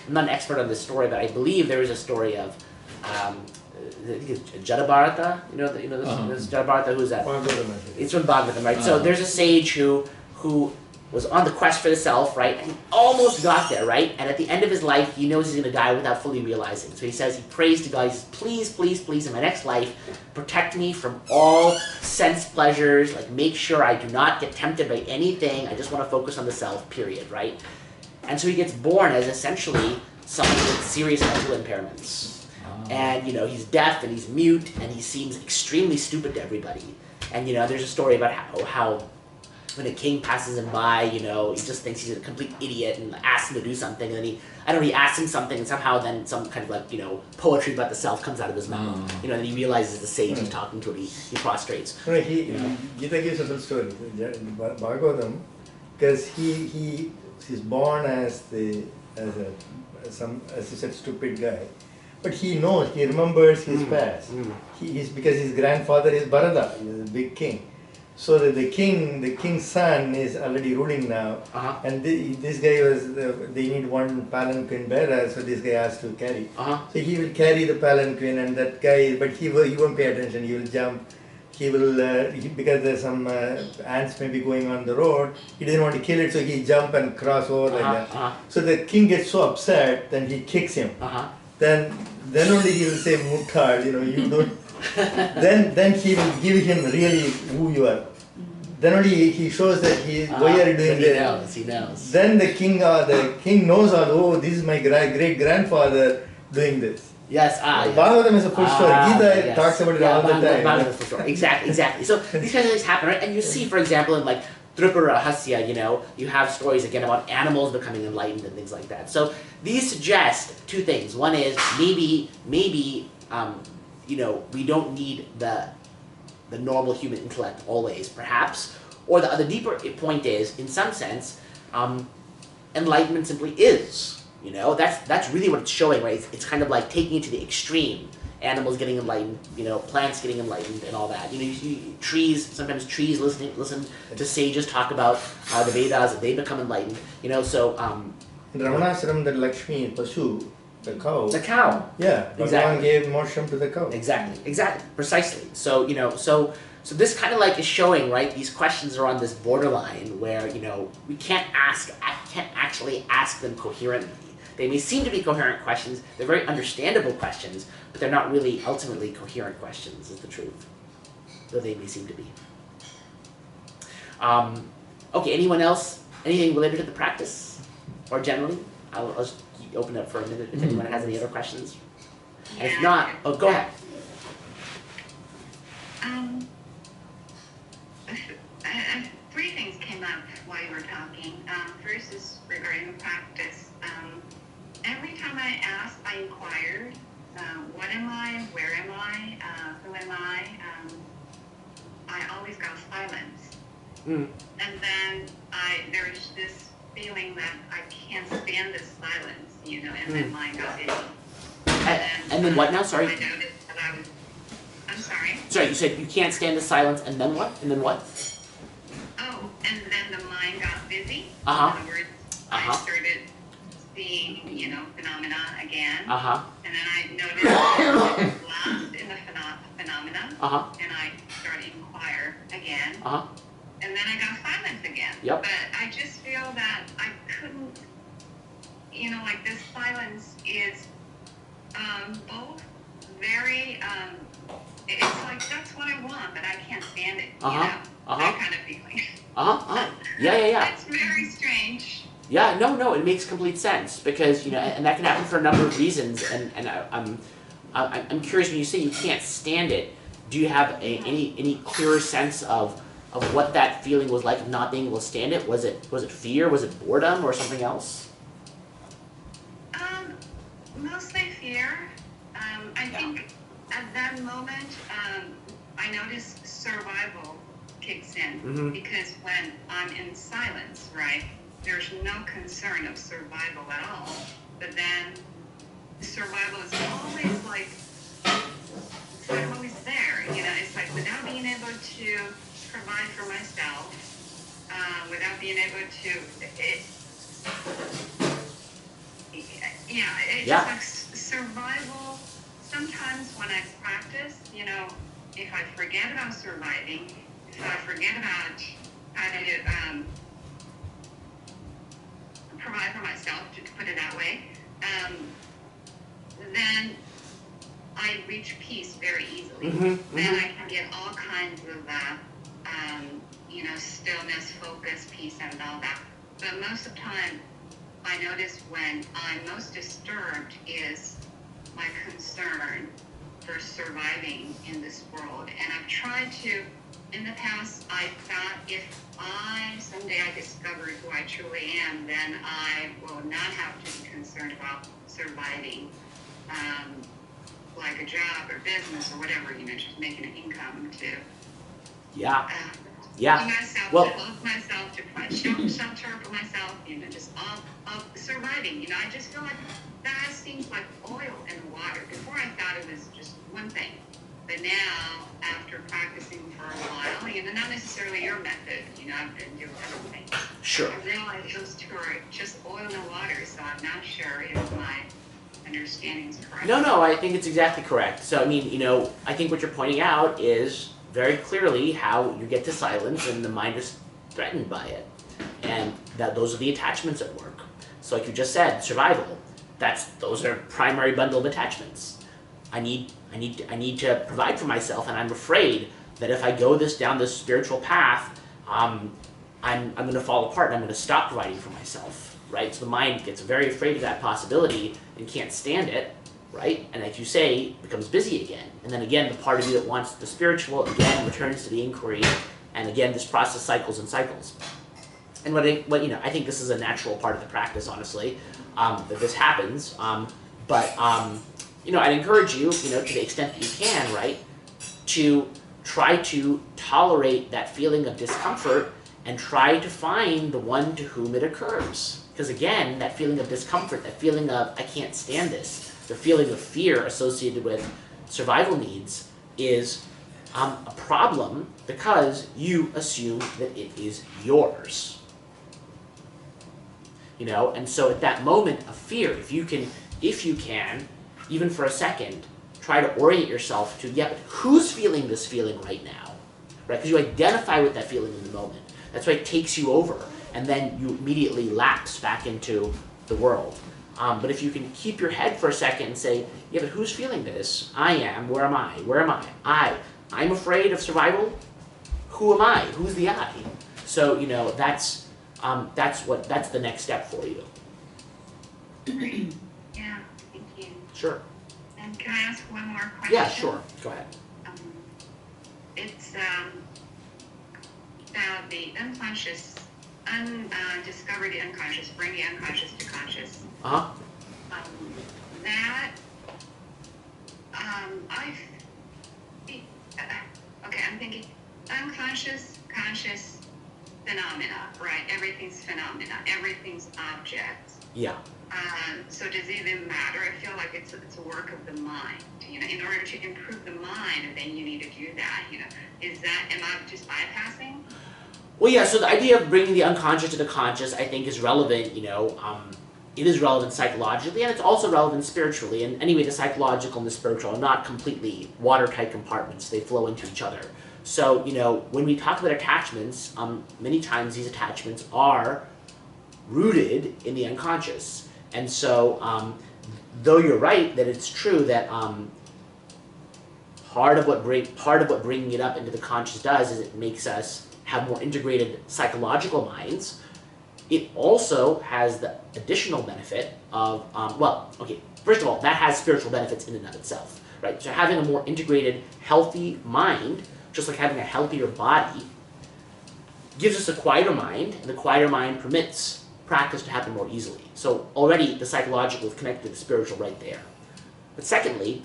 an expert on this story, but I believe there is a story of I think it's Jadabharata. This Jadabharata. Who's that? It's from Bhagavatam, right? So there's a sage who was on the quest for the self, right? And he almost got there, right? And at the end of his life, he knows he's going to die without fully realizing. So he says, he prays to God, he says, please, please, please, in my next life, protect me from all sense pleasures, like make sure I do not get tempted by anything, I just want to focus on the self, period, right? And so he gets born as essentially someone with serious mental impairments. And, he's deaf and he's mute and he seems extremely stupid to everybody. And, there's a story about how when a king passes him by, he just thinks he's a complete idiot and asks him to do something, and then he asks him something, and somehow then some kind of poetry about the self comes out of his mouth. And he realizes the sage he's talking to, and he prostrates. No, Gita gives a little story, Bhagavatam, because he's born as you said, stupid guy, but he knows, he remembers his past. Because his grandfather is Bharata, he's a big king. So that the king's son is already ruling now, and this guy they need one palanquin bearer, so this guy has to carry. So he will carry the palanquin, and that guy, but he won't pay attention. He will jump. He will because there's some ants maybe going on the road. He doesn't want to kill it, so he jump and cross over like that. So the king gets so upset, then he kicks him. Then only he will say, "Muttad, you don't." then he will give him really who you are. Then only he shows that why are you doing this? He knows. Then the king knows, this is my great grandfather doing this. Yes, Bhagavatam is a full story. Gita talks about it all the time. Bhagavatam is a full story. Exactly. So these kinds of things happen, right? And you see, for example, in Tripura Hasya, you have stories again about animals becoming enlightened and things like that. So these suggest two things. One is maybe we don't need the normal human intellect always, perhaps. Or the other deeper point is, in some sense, enlightenment simply is. That's really what it's showing, right? It's kind of like taking it to the extreme. Animals getting enlightened, plants getting enlightened, and all that. Sometimes trees listen to sages talk about the Vedas, that they become enlightened. In Ramana, that Lakshmi, Pasu, the cow. The cow. Yeah, exactly. Bhagavan gave moksha to the cow. Exactly, precisely. So so this kind of is showing, right? These questions are on this borderline where we can't actually ask them coherently. They may seem to be coherent questions. They're very understandable questions, but they're not really ultimately coherent questions. Is the truth, though they may seem to be. Okay. Anyone else? Anything related to the practice, or generally? I'll just open up for a minute if anyone has any other questions. And if not, go ahead. Three things came up while you were talking. First is regarding the practice. Every time I asked, I inquired, what am I, where am I, who am I always got silence. And then there's this feeling that I can't stand this silence, and then mine got busy. And then what now? Sorry. I noticed that I'm sorry? Sorry, you said you can't stand the silence, and then what? And then what? Oh, and then the mind got busy. In Uh-huh. other words, I started seeing, phenomena again. And then I noticed I was lost in the phenomena. And I started to inquire again. And then I got silence again. Yep. But I just feel that I couldn't, this silence is both very, it's like that's what I want, but I can't stand it. That kind of feeling. Yeah. It's very strange. Yeah, no, it makes complete sense because and that can happen for a number of reasons. And I'm curious, when you say you can't stand it, do you have any clearer sense of what that feeling was like of not being able to stand it? Was it fear? Was it boredom or something else? Mostly fear. I think at that moment, I noticed survival kicks in because when I'm in silence, right, there's no concern of survival at all. But then survival is always it's always there. It's like without being able to provide for myself, without being able to, just like survival sometimes when I practice, if I forget about surviving, if I forget about how to provide for myself, to put it that way, then I reach peace very easily. Then I can get all kinds of, stillness, focus, peace, and all that. But most of the time, I notice when I'm most disturbed is my concern for surviving in this world. And I've tried to, in the past, I thought if someday I discover who I truly am, then I will not have to be concerned about surviving, like a job or business or whatever, just making an income to myself, to love myself, to provide shelter for myself, just all surviving. I just feel like that seems like oil in the water. Before I thought it was just one thing. But now, after practicing for a while, not necessarily your method, I've been doing other things. Sure. I realized those two are just oil in the water, so I'm not sure if my understanding is correct. No, I think it's exactly correct. So, I think what you're pointing out is very clearly how you get to silence and the mind is threatened by it. And those are the attachments at work. So like you just said, survival, those are primary bundle of attachments. I need to provide for myself, and I'm afraid that if I go down this spiritual path, I'm going to fall apart and I'm going to stop providing for myself, right? So the mind gets very afraid of that possibility and can't stand it, right? And like you say, becomes busy again. And then again, the part of you that wants the spiritual, again, returns to the inquiry. And again, this process cycles and cycles. And I think this is a natural part of the practice, honestly, that this happens. I'd encourage you, to the extent that you can, right, to try to tolerate that feeling of discomfort and try to find the one to whom it occurs. Because again, that feeling of discomfort, that feeling of, I can't stand this, the feeling of fear associated with survival needs is a problem because you assume that it is yours. And so at that moment of fear, if you can, even for a second, try to orient yourself to, but who's feeling this feeling right now? Right? Because you identify with that feeling in the moment. That's why it takes you over, and then you immediately lapse back into the world. But if you can keep your head for a second and say, but who's feeling this? I am. Where am I? Where am I? I'm afraid of survival. Who am I? Who's the I? So, that's the next step for you. Yeah, thank you. Sure. And can I ask one more question? Yeah, sure. Go ahead. It's about the unconscious, discover the unconscious, bring the unconscious to conscious. Uh-huh. I'm thinking unconscious, conscious phenomena, right? Everything's phenomena, everything's object. Yeah. So does it even matter? I feel like it's a work of the mind. In order to improve the mind, then you need to do that. Am I just bypassing? Well, yeah. So the idea of bringing the unconscious to the conscious, I think, is relevant. It is relevant psychologically, and it's also relevant spiritually. And anyway, the psychological and the spiritual are not completely watertight compartments. They flow into each other. So, when we talk about attachments, many times these attachments are rooted in the unconscious. And so, though you're right that it's true that part of what bringing it up into the conscious does is it makes us have more integrated psychological minds, it also has the additional benefit of, first of all, that has spiritual benefits in and of itself, right? So having a more integrated, healthy mind, just like having a healthier body, gives us a quieter mind, and the quieter mind permits practice to happen more easily. So already the psychological is connected to the spiritual right there. But secondly,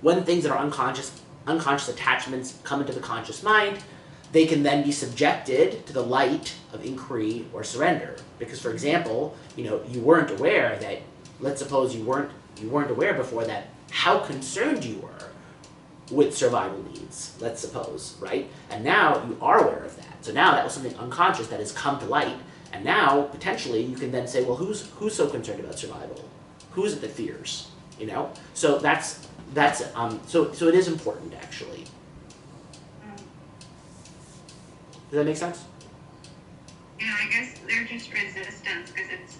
when things that are unconscious attachments come into the conscious mind, they can then be subjected to the light of inquiry or surrender. Because, for example, you weren't aware that, let's suppose you weren't aware before that how concerned you were with survival needs, let's suppose, right? And now you are aware of that. So now that was something unconscious that has come to light, and now, potentially, you can then say, well, who's so concerned about survival? Who is it that fears? You know, so so it is important actually. Does that make sense? Yeah, I guess they're just resistance because it's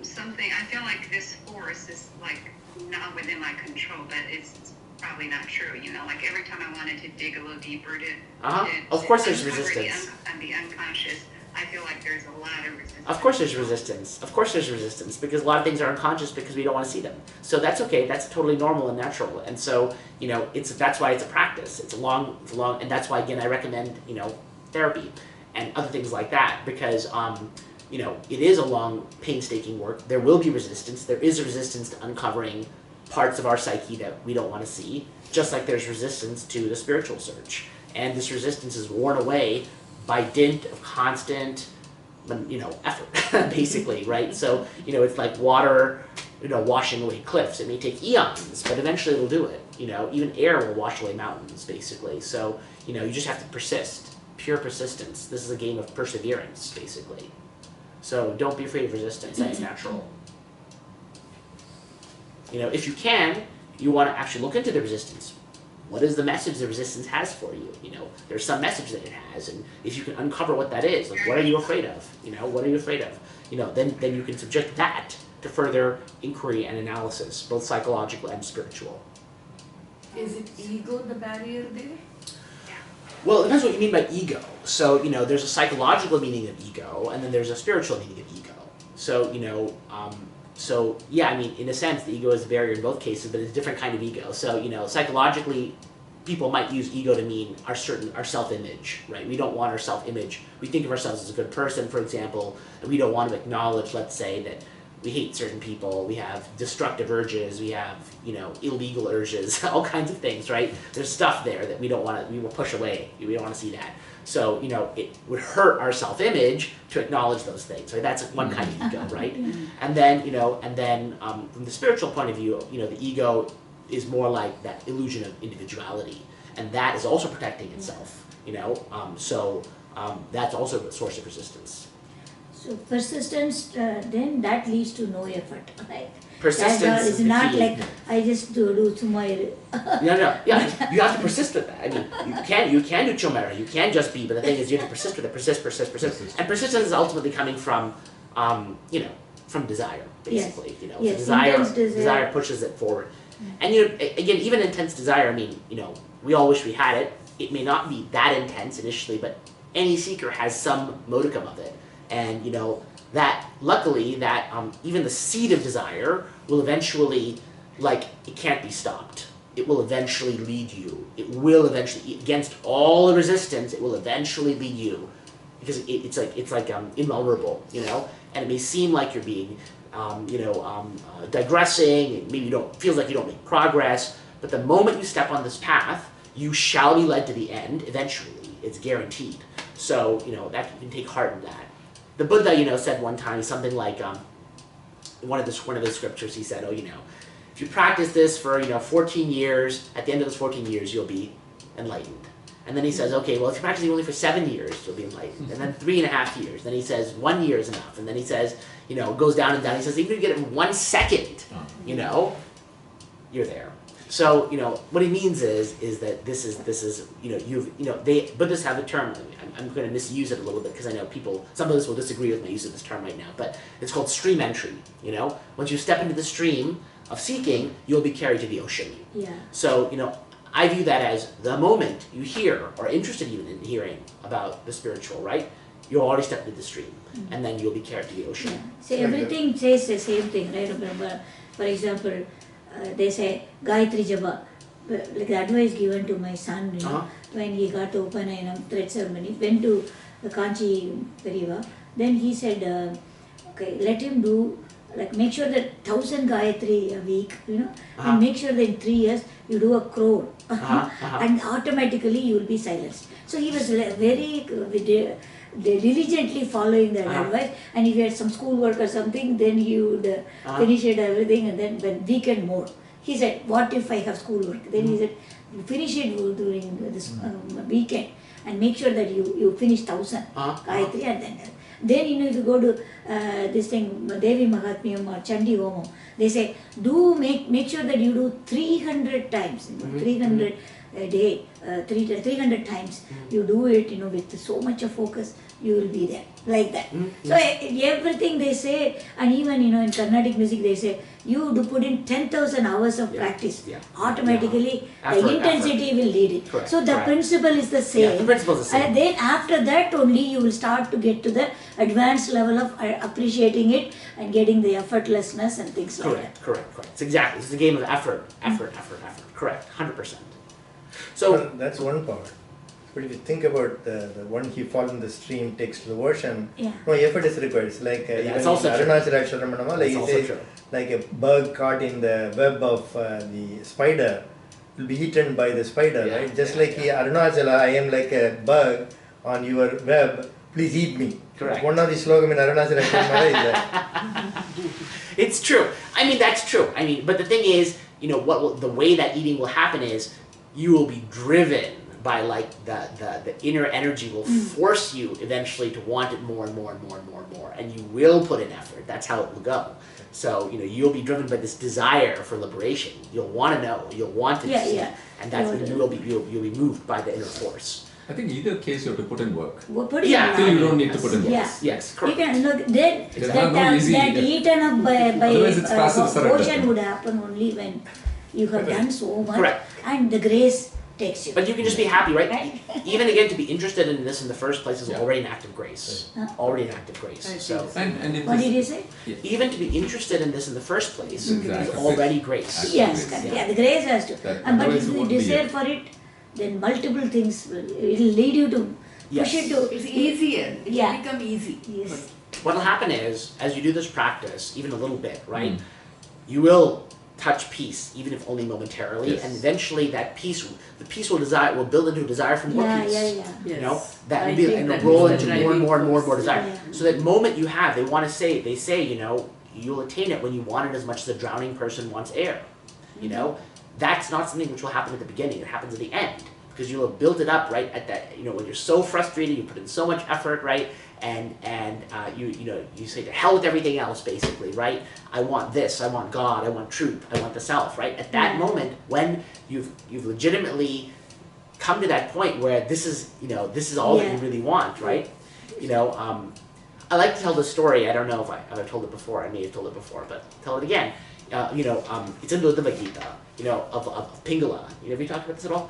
something. I feel like this force is like not within my control, but it's probably not true. You know, like every time I wanted to dig a little deeper to Of course, there's uncover resistance. the unconscious, I feel like there's a lot of resistance. Of course there's resistance. Of course there's resistance because a lot of things are unconscious because we don't want to see them. So that's okay. That's totally normal and natural. And so, you know, that's why it's a practice. It's a long, and that's why, again, I recommend, you know, therapy and other things like that because, you know, it is a long, painstaking work. There will be resistance. There is a resistance to uncovering parts of our psyche that we don't want to see, just like there's resistance to the spiritual search. And this resistance is worn away by dint of constant, you know, effort, basically, right? So, you know, it's like water, you know, washing away cliffs. It may take eons, but eventually it'll do it. You know, even air will wash away mountains, basically. So, you know, you just have to persist. Pure persistence. This is a game of perseverance, basically. So don't be afraid of resistance. That's natural. You know, if you can, you want to actually look into the resistance. What is the message the resistance has for you? You know, there's some message that it has, and if you can uncover what that is, like what are you afraid of? You know, what are you afraid of? You know, then you can subject that to further inquiry and analysis, both psychological and spiritual. Is it ego the barrier there? Well, it depends what you mean by ego. So, you know, there's a psychological meaning of ego, and then there's a spiritual meaning of ego. So, you know, so yeah, I mean, in a sense, the ego is a barrier in both cases, but it's a different kind of ego. So, you know, psychologically, people might use ego to mean our self-image, right? We don't want our self-image. We think of ourselves as a good person, for example, and we don't want to acknowledge, let's say, that we hate certain people, we have destructive urges, we have, you know, illegal urges, all kinds of things, right? There's stuff there that we don't want to, we will push away. We don't want to see that. So, you know, it would hurt our self-image to acknowledge those things, right? That's one kind of ego, right? And then, you know, from the spiritual point of view, you know, the ego is more like that illusion of individuality, and that is also protecting itself, you know? That's also a source of resistance. So persistence, then that leads to no effort, right? Persistence is is the not key. like I just do tomorrow. Yeah, you have to persist with that. I mean, you can do chomera, you can just be, but the thing is you have to persist with it, persist. And persistence is ultimately coming from, you know, from desire, basically. Yes. You know, Yes, desire pushes it forward. And you know, again, even intense desire, I mean, you know, we all wish we had it. It may not be that intense initially, but any seeker has some modicum of it. And you know, that luckily that even the seed of desire will eventually, like, it can't be stopped. It will eventually lead you. It will eventually, against all the resistance, it will eventually lead you, because it's like invulnerable, you know. And it may seem like you're being, digressing, and maybe feels like you don't make progress. But the moment you step on this path, you shall be led to the end eventually. It's guaranteed. So you know that you can take heart in that. The Buddha, you know, said one time something like, one of the scriptures, he said, oh, you know, if you practice this for, you know, 14 years, at the end of those 14 years, you'll be enlightened. And then he says, okay, well, if you practice only for 7 years, you'll be enlightened. And then 3.5 years. Then he says, 1 year is enough. And then he says, you know, it goes down and down. He says, even if you get it in 1 second, you know, you're there. So, you know, what he means is that this is, you know, Buddhists have a term, I'm going to misuse it a little bit because I know some Buddhists will disagree with my use of this term right now, but it's called stream entry, you know. Once you step into the stream of seeking, you'll be carried to the ocean. Yeah. So, you know, I view that as the moment you hear, or interested even in hearing about the spiritual, right? You'll already step into the stream, and then you'll be carried to the ocean. Yeah. So everything says the same thing, right? For example, they say Gayatri Japa, like the advice given to my son, you know, when he got to Upanayana thread ceremony, went to the Kanchi Periva, then he said, okay, let him do, like make sure that 1,000 Gayatri a week, you know, and make sure that in 3 years you do 1 crore, and automatically you will be silenced. So he was very diligently following that advice, and if he had some schoolwork or something, then he would finish it everything, and then when weekend more. He said, what if I have schoolwork? Then he said, you finish it during this weekend and make sure that you finish 1,000 Gayatri, and then Then if you go to this thing, Devi Mahatmyam or Chandi Homo, they say make sure that you do 300 times, 300 a day, 300 times. You do it, with so much of focus, you will be there, like that. So everything they say, and even in Carnatic music they say, you do put in 10,000 hours of practice. Automatically, the intensity will lead it. Correct, so the principle is the same. Yeah, the principle is the same. And then after that only you will start to get to the advanced level of appreciating it and getting the effortlessness and things like that. Correct. It's exactly. It's a game of effort. Correct. 100%. So Well, that's one part. But if you think about the one he falls in the stream takes to the ocean, no effort is required. It's like even it's also true. Arunachala Ramana, like That's he also says, true. like a bug caught in the web of the spider will be eaten by the spider, right? Just like Arunachala, I am like a bug on your web, please eat me. Correct. One of the slogans in Arunachala Ramana is that. it's true. I mean, that's true. I mean, but the thing is, the way that eating will happen is you will be driven by like the inner energy will force you eventually to want it more and more and more and more and more, and you will put in effort. That's how it will go. So you'll be driven by this desire for liberation. You'll want to know. You'll want to see, and that's when you'll be moved by the inner force. I think either case you have to put in work. Yeah. You don't need to put in work. Yes, You correct. can look then There's that, no easy- that eaten up by Otherwise it's passive surrender. ocean would happen only when you have done so much Correct. and the grace takes you. But you can just be happy, right? Right. Even again, to be interested in this in the first place is already an act of grace. Huh? Already an act of grace. I So see. And if What this- did you say? even to be interested in this in the first place Exactly. is already grace. Act of Yes, grace. correct. Yeah, the grace has to. That- But otherwise if it you won't be desire it. for it, then multiple things will lead you to push it to. It's easier. It Yeah. will become easy. Yes. What'll happen is, as you do this practice, even a little bit, right, you will touch peace, even if only momentarily, Yes. and eventually the peace will build into a desire for more peace. Yes. That I will be think and that it'll roll is into the more and more and more and more driving desire. force. So that moment you have, they say, you'll attain it when you want it as much as a drowning person wants air. That's not something which will happen at the beginning. It happens at the end. Because you'll have built it up right at that, when you're so frustrated, you put in so much effort, right? And you say to hell with everything else, basically, right? I want this, I want God, I want truth, I want the self, right? At that moment, when you've legitimately come to that point where this is all that you really want, right? I like to tell this story. I don't know if I've told it before. I may have told it before, but tell it again. It's in the Bhagavad Gita, of Pingala. Have you talked about this at all?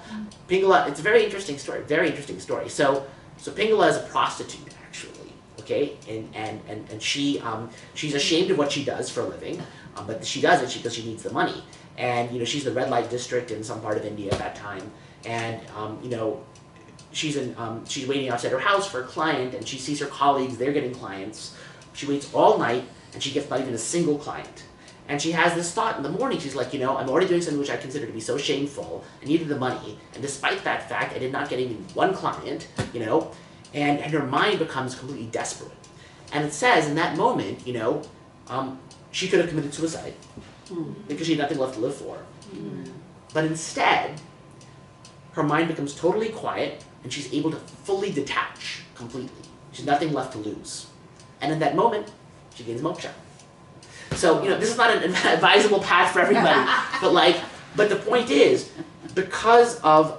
Pingala, it's a very interesting story. So Pingala is a prostitute, actually, okay? And she's ashamed of what she does for a living, but she does it because she needs the money. And, she's the red light district in some part of India at that time. And, she's waiting outside her house for a client, and she sees her colleagues, they're getting clients. She waits all night, and she gets not even a single client. And she has this thought in the morning, she's like, I'm already doing something which I consider to be so shameful. I needed the money, and despite that fact, I did not get even one client, and her mind becomes completely desperate. And it says in that moment, she could have committed suicide because she had nothing left to live for. But instead, her mind becomes totally quiet, and she's able to fully detach completely. She's nothing left to lose. And in that moment, she gains moksha. So, this is not an advisable path for everybody, but the point is, because of,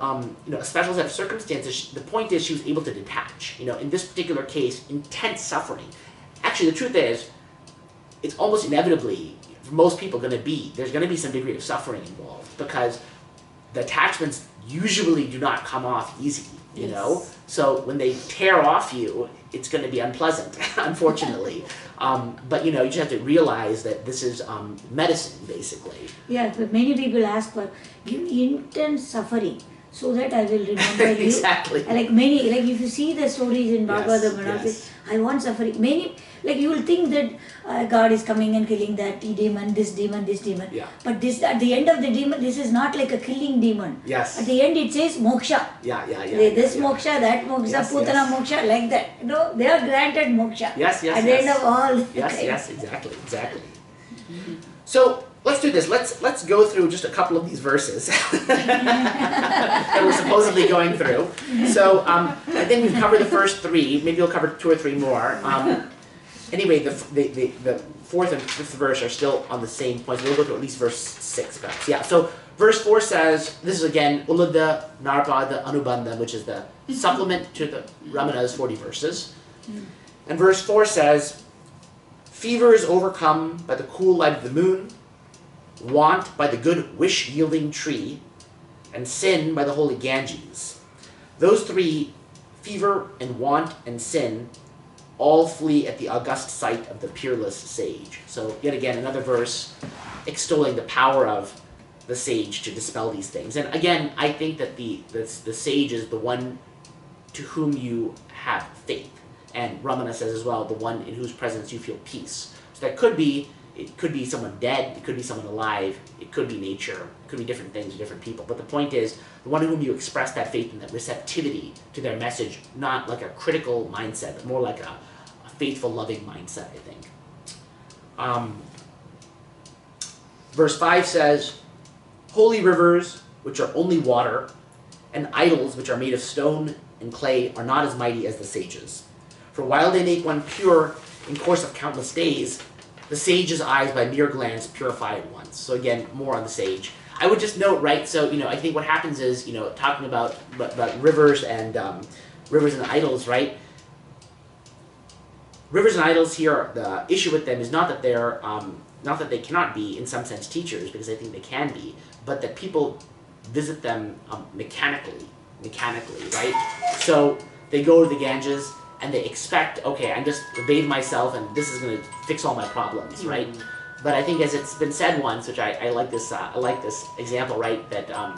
a special set of circumstances, the point is she was able to detach. In this particular case, intense suffering. Actually, the truth is, it's almost inevitably, for most people, there's going to be some degree of suffering involved, because the attachments usually do not come off easy, So when they tear off you, it's going to be unpleasant, unfortunately. But you just have to realize that this is medicine, basically. Yeah, but many people ask for give me intense suffering so that I will remember you. Exactly. Like if you see the stories in Bhagavatam, yes. I want suffering. You will think that God is coming and killing that demon, this demon. Yeah. But this at the end of the demon, this is not like a killing demon. Yes. At the end it says moksha. Yeah. This moksha, that moksha, Yes, putana yes. moksha, like that. They are granted moksha. Yes. At the end of all. Yes, exactly. So let's do this. Let's go through just a couple of these verses that we're supposedly going through. So I think we've covered the first three. Maybe we'll cover 2 or 3 more. Anyway, the 4th and 5th verse are still on the same point. So we'll go to at least verse 6, perhaps. Yeah. So verse 4 says, this is again Ulada Narpada Anubandha, which is the supplement to the Ramana's 40 verses. And verse 4 says, fever is overcome by the cool light of the moon, want by the good wish-yielding tree, and sin by the holy Ganges. Those 3, fever and want and sin, all flee at the august sight of the peerless sage. So yet again, another verse extolling the power of the sage to dispel these things. And again, I think that the sage is the one to whom you have faith. And Ramana says as well, the one in whose presence you feel peace. So that could be, it could be someone dead, it could be someone alive, it could be nature, it could be different things to different people. But the point is, the one in whom you express that faith and that receptivity to their message, not like a critical mindset, but more like a faithful, loving mindset, I think. Verse 5 says, holy rivers, which are only water, and idols, which are made of stone and clay, are not as mighty as the sages. For while they make one pure in course of countless days, the sage's eyes by mere glance purify at once. So again, more on the sage. I would just note, right, so, I think what happens is, talking about rivers and idols, right? Rivers and idols here, the issue with them is not that they're, not that they cannot be, in some sense, teachers, because I think they can be, but that people visit them mechanically, right? So they go to the Ganges, and they expect, okay, I just bathe myself, and this is going to fix all my problems, right? But I think, as it's been said once, which I like this example, right? That I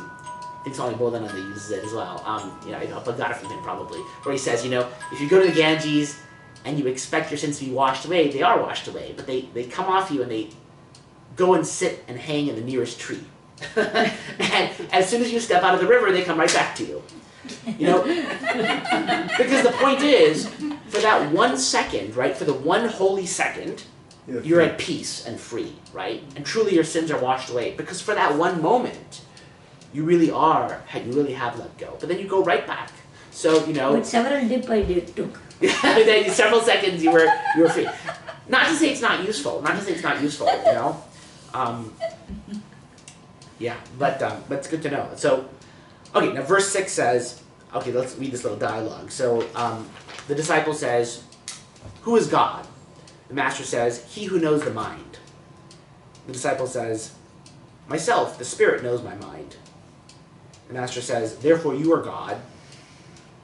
think Swami Bodhananda uses it as well. I got it from him probably, where he says, if you go to the Ganges and you expect your sins to be washed away, they are washed away, but they come off you and they go and sit and hang in the nearest tree. And as soon as you step out of the river, they come right back to you. Because the point is, for that 1 second, right, for the one holy second, you're at peace and free, right? And truly your sins are washed away. Because for that one moment, you really have let go. But then you go right back. So, But several dip I did took. Then several seconds you were free. Not to say it's not useful. Yeah, but it's good to know. So, okay, now verse 6 says, okay, let's read this little dialogue. So, the disciple says, who is God? The master says, he who knows the mind. The disciple says, myself, the spirit, knows my mind. The master says, therefore you are God.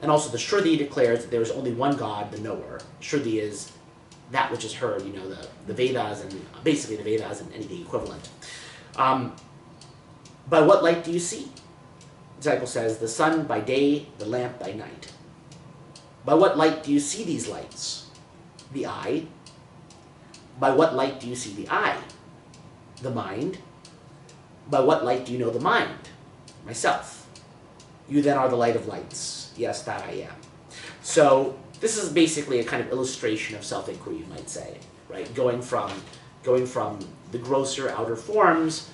And also the Shruti declares that there is only one God, the knower. Shruti is that which is heard, the Vedas, and basically the Vedas and anything equivalent. By what light do you see? The disciple says, the sun by day, the lamp by night. By what light do you see these lights? The eye. By what light do you see the eye? The mind. By what light do you know the mind? Myself. You then are the light of lights. Yes, that I am. So this is basically a kind of illustration of self-inquiry, you might say, right? Going from the grosser outer forms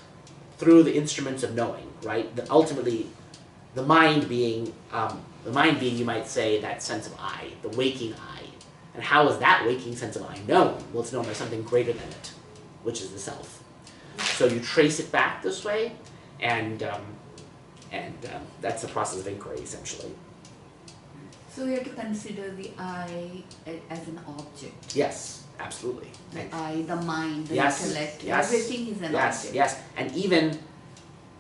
through the instruments of knowing, right? Ultimately, the mind being, you might say, that sense of I, the waking I. And how is that waking sense of I known? Well, it's known by something greater than it, which is the self. So you trace it back this way, and that's the process of inquiry, essentially. So we have to consider the I as an object. Yes, absolutely. The I, the mind, the yes, intellect, yes, everything is an object. Yes, and even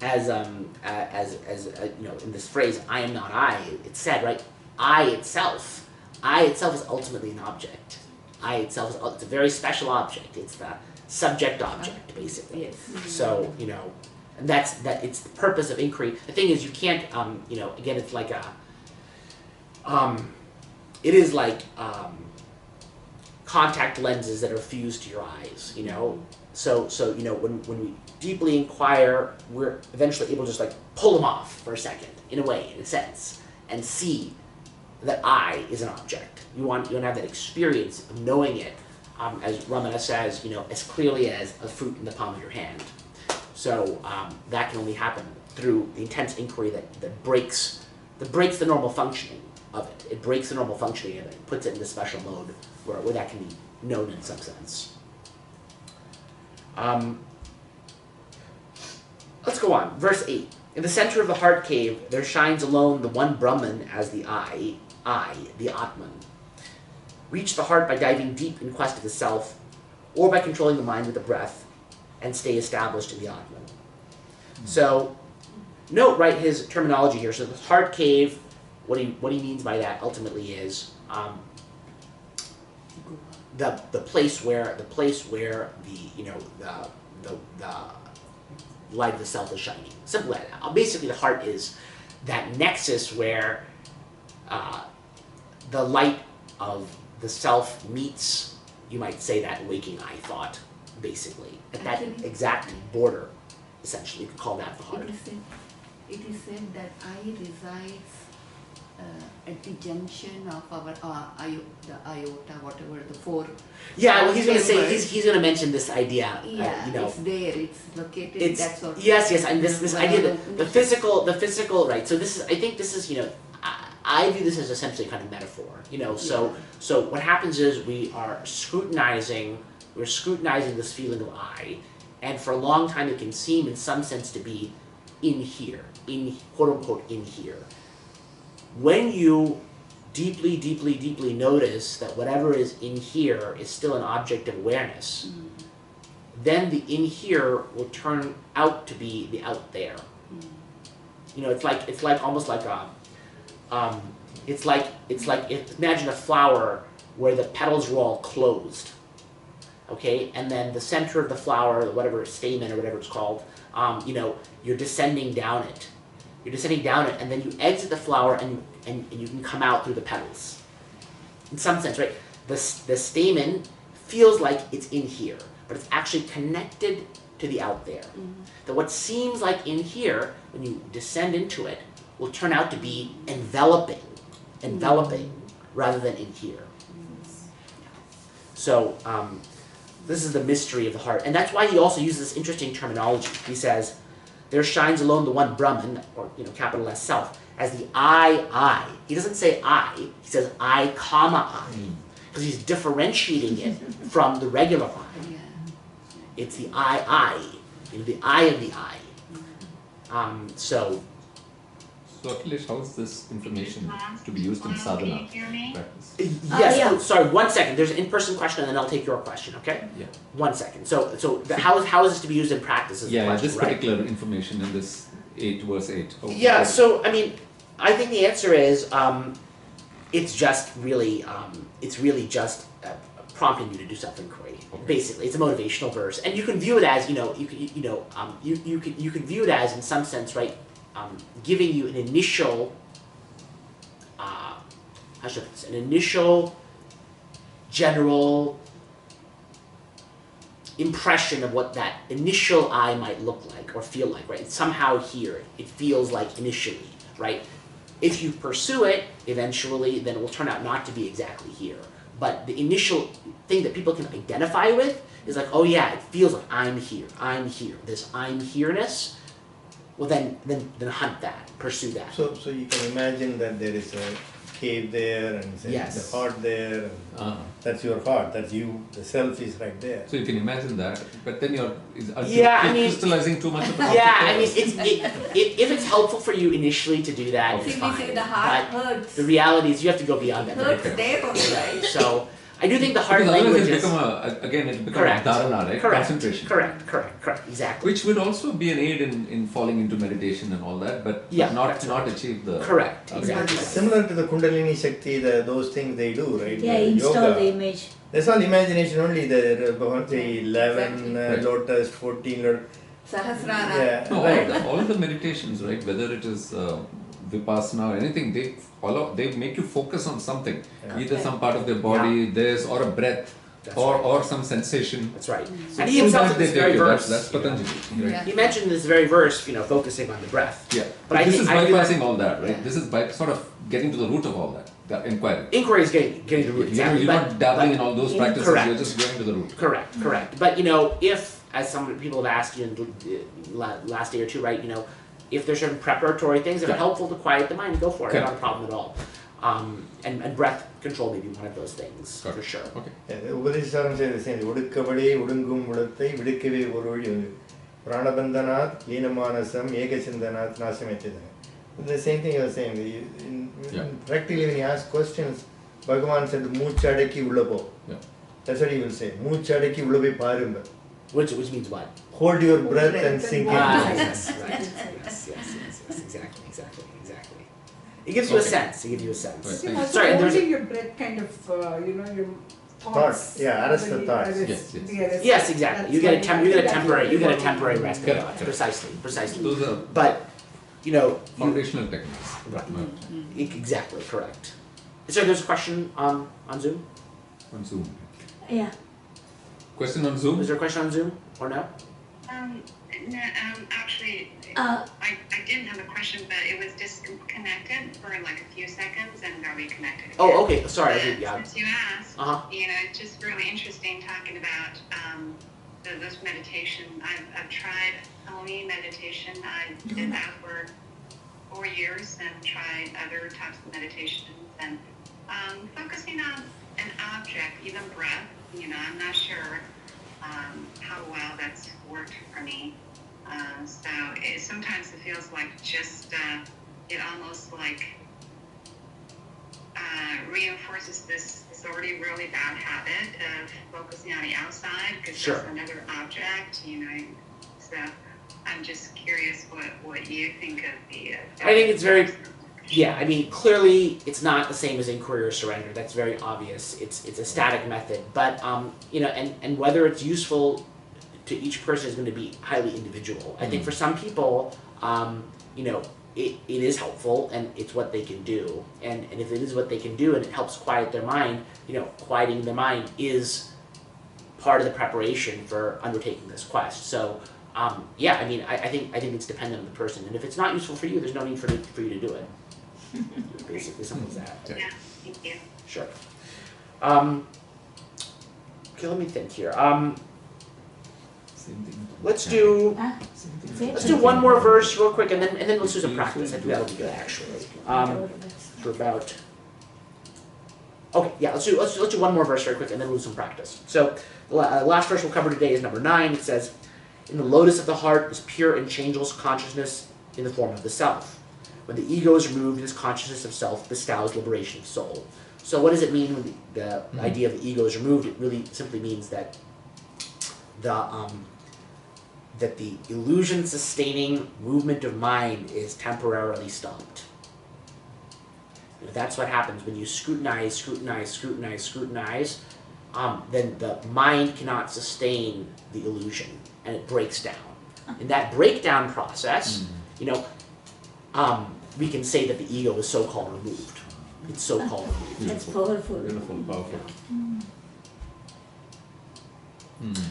as in this phrase, I am not I, it's said, right? I itself is ultimately an object. I itself it's a very special object. It's the subject object, basically. Yes. So, and it's the purpose of inquiry. The thing is, you can't, again, it's like it is like contact lenses that are fused to your eyes, So when we deeply inquire, we're eventually able to just like pull them off for a second, in a sense, and see that I is an object. You want to have that experience of knowing it, as Ramana says, as clearly as a fruit in the palm of your hand. So that can only happen through the intense inquiry that breaks the normal functioning of it. It breaks the normal functioning of it, and puts it in a special mode where that can be known in some sense. Let's go on. Verse 8. In the center of the heart cave, there shines alone the one Brahman as the I, the Atman. Reach the heart by diving deep in quest of the self, or by controlling the mind with the breath, and stay established in the Atman. So, note, right, his terminology here. So the heart cave, what he means by that ultimately is the place where the light of the self is shining. Simple as that. Basically, the heart is that nexus where the light of the self meets, you might say, that waking eye thought, basically. At that exact border, essentially. You could call that the heart. It is said that I resides at the junction of our the iota, whatever, the four. Yeah, well, he's going to say, he's going to mention this idea. Yeah, it's there, it's located. That's all. Yes, and this idea that the physical, right? So this is, I think this is, I view this as essentially kind of metaphor. So what happens is we're scrutinizing this feeling of I, and for a long time it can seem, in some sense, to be in here, in quote unquote in here. When you deeply, deeply, deeply notice that whatever is in here is still an object of awareness, then the in here will turn out to be the out there. It's like almost like imagine a flower where the petals are all closed, okay, and then the center of the flower, whatever stamen or whatever it's called, you're descending down it. You're descending down it, and then you exit the flower, and you can come out through the petals. In some sense, right? The stamen feels like it's in here, but it's actually connected to the out there. That what seems like in here, when you descend into it, will turn out to be enveloping, rather than in here. So this is the mystery of the heart, and that's why he also uses this interesting terminology. He says, there shines alone the one Brahman, or capital S self, as the I. He doesn't say I, he says I, I. Because he's differentiating it from the regular I. It's the I, the I of the I. So Akilesh, how is this information to be used in sadhana practice? Yes. Yeah. Oh, sorry. 1 second. There's an in-person question, and then I'll take your question. Okay. Yeah. 1 second. How is this to be used in practice? Is the question, this particular information in this 8 verse 8. Yeah. So I think the answer is it's just really just prompting you to do self-inquiry. Okay. Basically, it's a motivational verse, and you can view it as you can view it as, in some sense, right. Giving you an initial, general impression of what that initial I might look like or feel like, right? Somehow here, it feels like initially, right? If you pursue it, eventually, then it will turn out not to be exactly here. But the initial thing that people can identify with is like, oh yeah, it feels like I'm here. This I'm here-ness. Well, then hunt that, pursue that. So you can imagine that there is a cave there, and the heart there, and that's your heart, that's you, the self is right there. So you can imagine that, but then you're crystallizing too much of it. If it's helpful for you initially to do that, it's fine. Say the heart hurts. The reality is you have to go beyond that. It hurts there, right? So I do think the heart because language is... it becomes dharana, right? Correct. Concentration. Correct, exactly. Which would also be an aid in falling into meditation and all that, but not achieve the... Correct, exactly. Similar to the Kundalini Shakti, those things they do, right? Yeah, install the image. That's all imagination only, the 11 lotus, 14 lotus. Sahasrara. Yeah, no, right. all the meditations, right? Whether it is Vipassana or anything, they make you focus on something. Yeah. Either some part of the body, or a breath, or some sensation. That's right. And he himself in this very verse. That's Patanjali. Right? He mentioned this very verse, focusing on the breath. Yeah. But this is bypassing all that, right? Yeah. This is by sort of getting to the root of all that. The inquiry. Inquiry is getting to the root. Exactly. You're not dabbling in all those practices. Correct. You're just going to the root. Correct. But if, as some people have asked you in the last day or two, right? If there's certain preparatory things that are helpful to quiet the mind, go for it. Not a problem at all. And breath control may be one of those things for sure. Okay. Upadisharam says the same. Udukavade udungum udattai vidukave orodi pranabandhanat linamanasam ekachindanat nasametidana. The same thing you are saying. Practically, when you ask questions, Bhagavan said, "Moochadaki ullapo." That's what he will say. Moochadaki ullabe parumba. Which means what? Hold your breath and sink in. Yes, exactly. It gives you a sense. Also Sorry, holding your breath kind of, your thoughts. Arrest the thoughts. Yes, exactly. You get a temporary rest of thoughts. Precisely. Those are but foundational techniques. Right. Exactly, correct. So there's a question on Zoom? On Zoom. Yeah. Question on Zoom? Is there a question on Zoom or no? No, actually, I didn't have a question, but it was disconnected for like a few seconds and got reconnected again. Oh, okay. Sorry. Since you asked, it's just really interesting talking about those meditation. I've tried Oni meditation. I did that for 4 years and tried other types of meditations and focusing on an object, even breath. I'm not sure how well that's worked for me. Sometimes it feels like just it almost like reinforces this already really bad habit of focusing on the outside because there's another object, So I'm just curious what you think of the. I think it's very. Yeah, I mean, clearly it's not the same as inquiry or surrender. That's very obvious. It's a static method, but and whether it's useful to each person is going to be highly individual. I think for some people, it is helpful and it's what they can do. And if it is what they can do and it helps quiet their mind, quieting their mind is part of the preparation for undertaking this quest. So, I think it's dependent on the person. And if it's not useful for you, there's no need for you to do it. Basically, simple as that. Yeah, thank you. Sure. Okay, let me think here. Let's do one more verse real quick, and then let's do some practice. I think that'll be good, actually. For about. Okay, yeah. Let's do one more verse very quick, and then we'll do some practice. So the last verse we'll cover today is number 9. It says, "In the lotus of the heart is pure and changeless consciousness in the form of the self. When the ego is removed, this consciousness of self bestows liberation of soul." So what does it mean when the idea of the ego is removed? It really simply means that the illusion-sustaining movement of mind is temporarily stopped. That's what happens when you scrutinize. Then the mind cannot sustain the illusion, and it breaks down. In that breakdown process, we can say that the ego is so-called removed. It's so-called removed. That's powerful. Beautiful, powerful.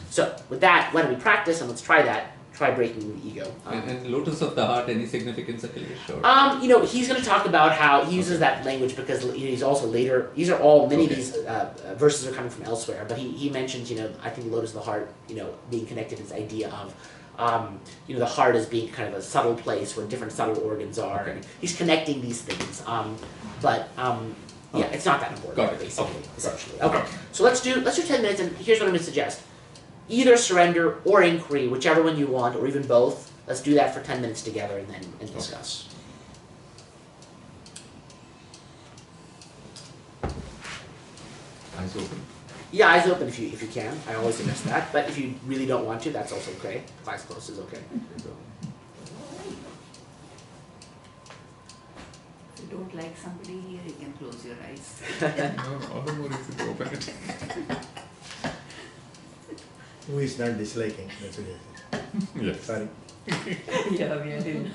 So with that, why don't we practice and let's try that. Try breaking the ego. And lotus of the heart, any significance, Akilesh? He's going to talk about how he uses that language because he's also later. These are all many of these verses are coming from elsewhere, but he mentions I think the lotus of the heart being connected to this idea of the heart as being kind of a subtle place where different subtle organs are. And he's connecting these things, it's not that important. Basically, essentially. Okay, so let's do 10 minutes, and here's what I'm going to suggest. Either surrender or inquiry, whichever one you want, or even both. Let's do that for 10 minutes together and then discuss. Eyes open. Yeah, eyes open if you can. I always suggest that. But if you really don't want to, that's also okay. Eyes closed is okay. If you don't like somebody here, you can close your eyes. No, all the more reason to open it. Who is not disliking? That's what it is. Yes. Sorry. Yeah, we are doing.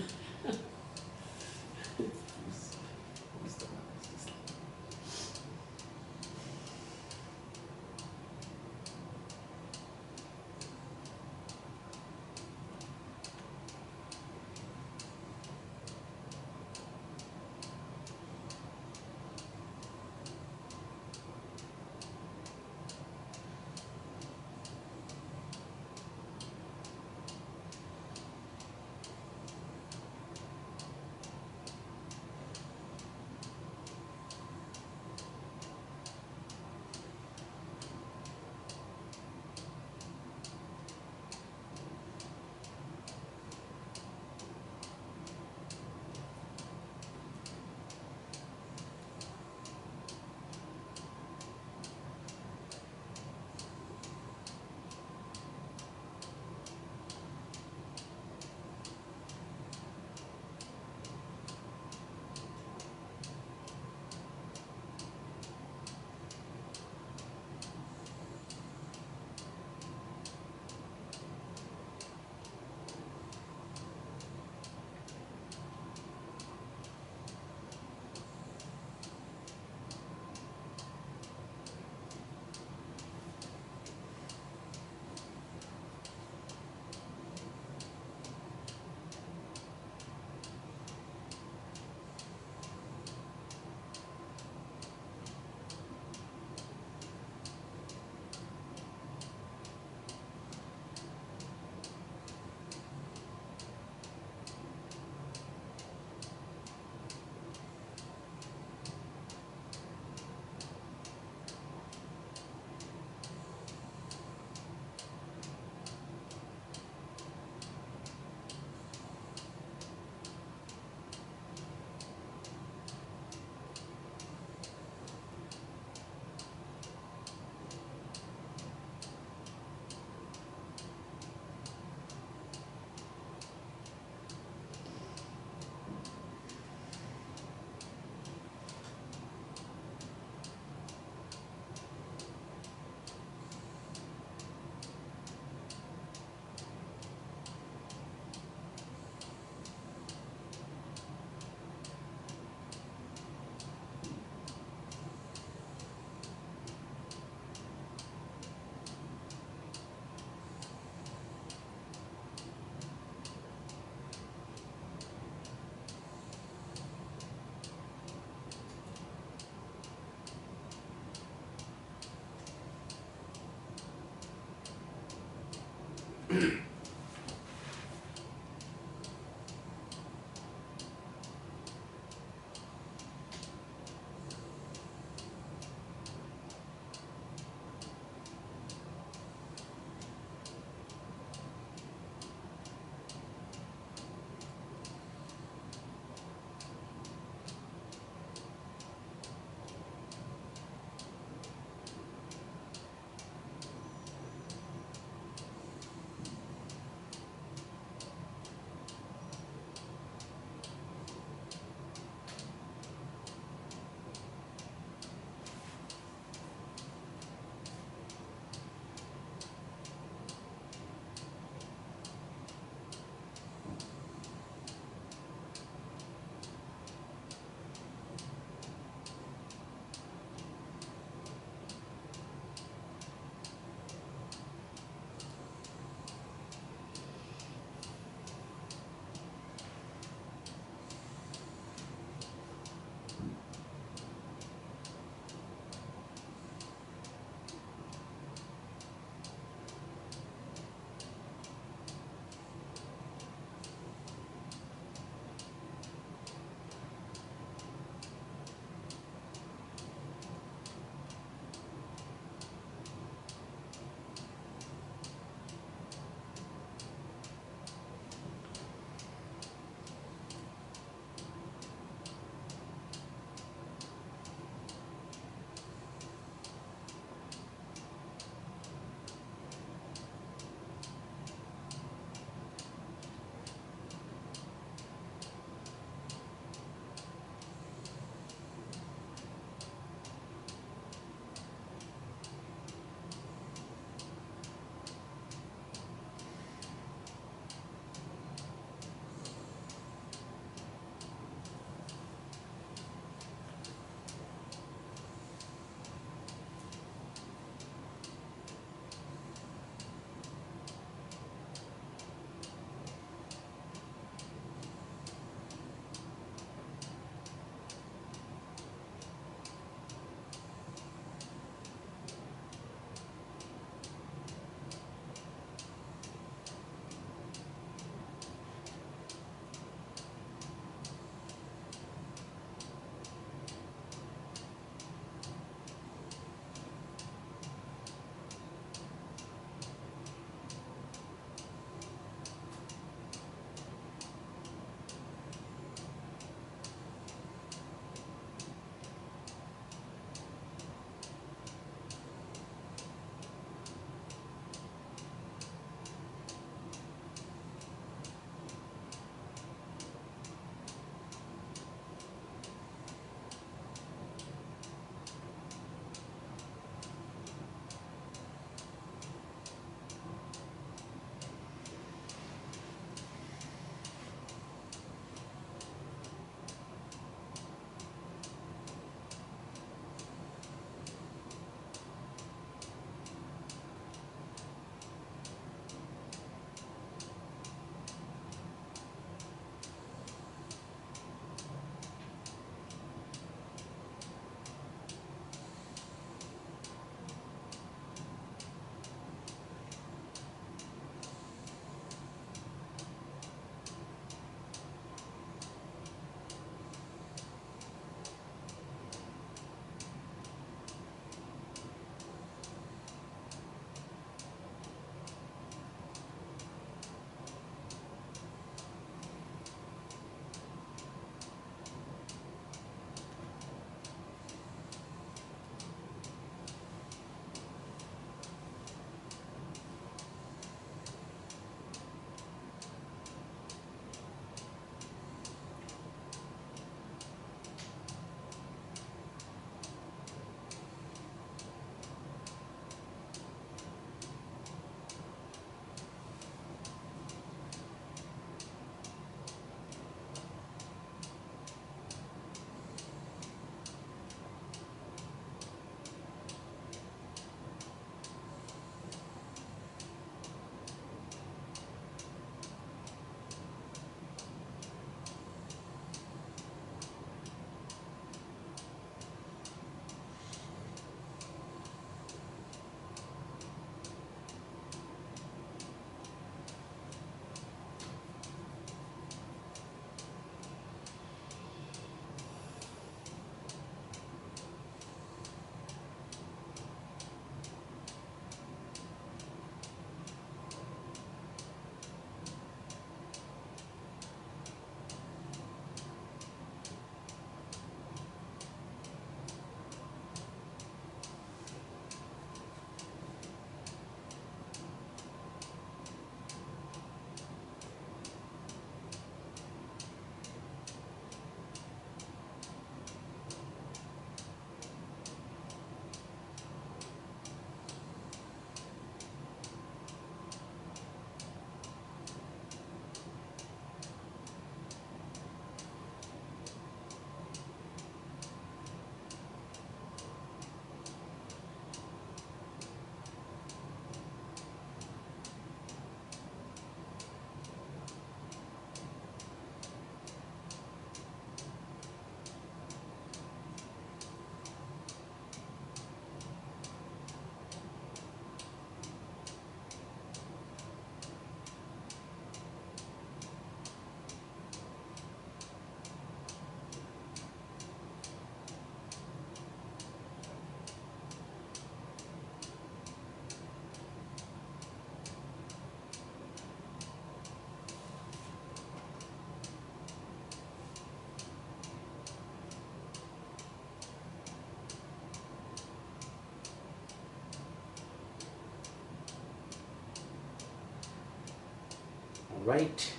right.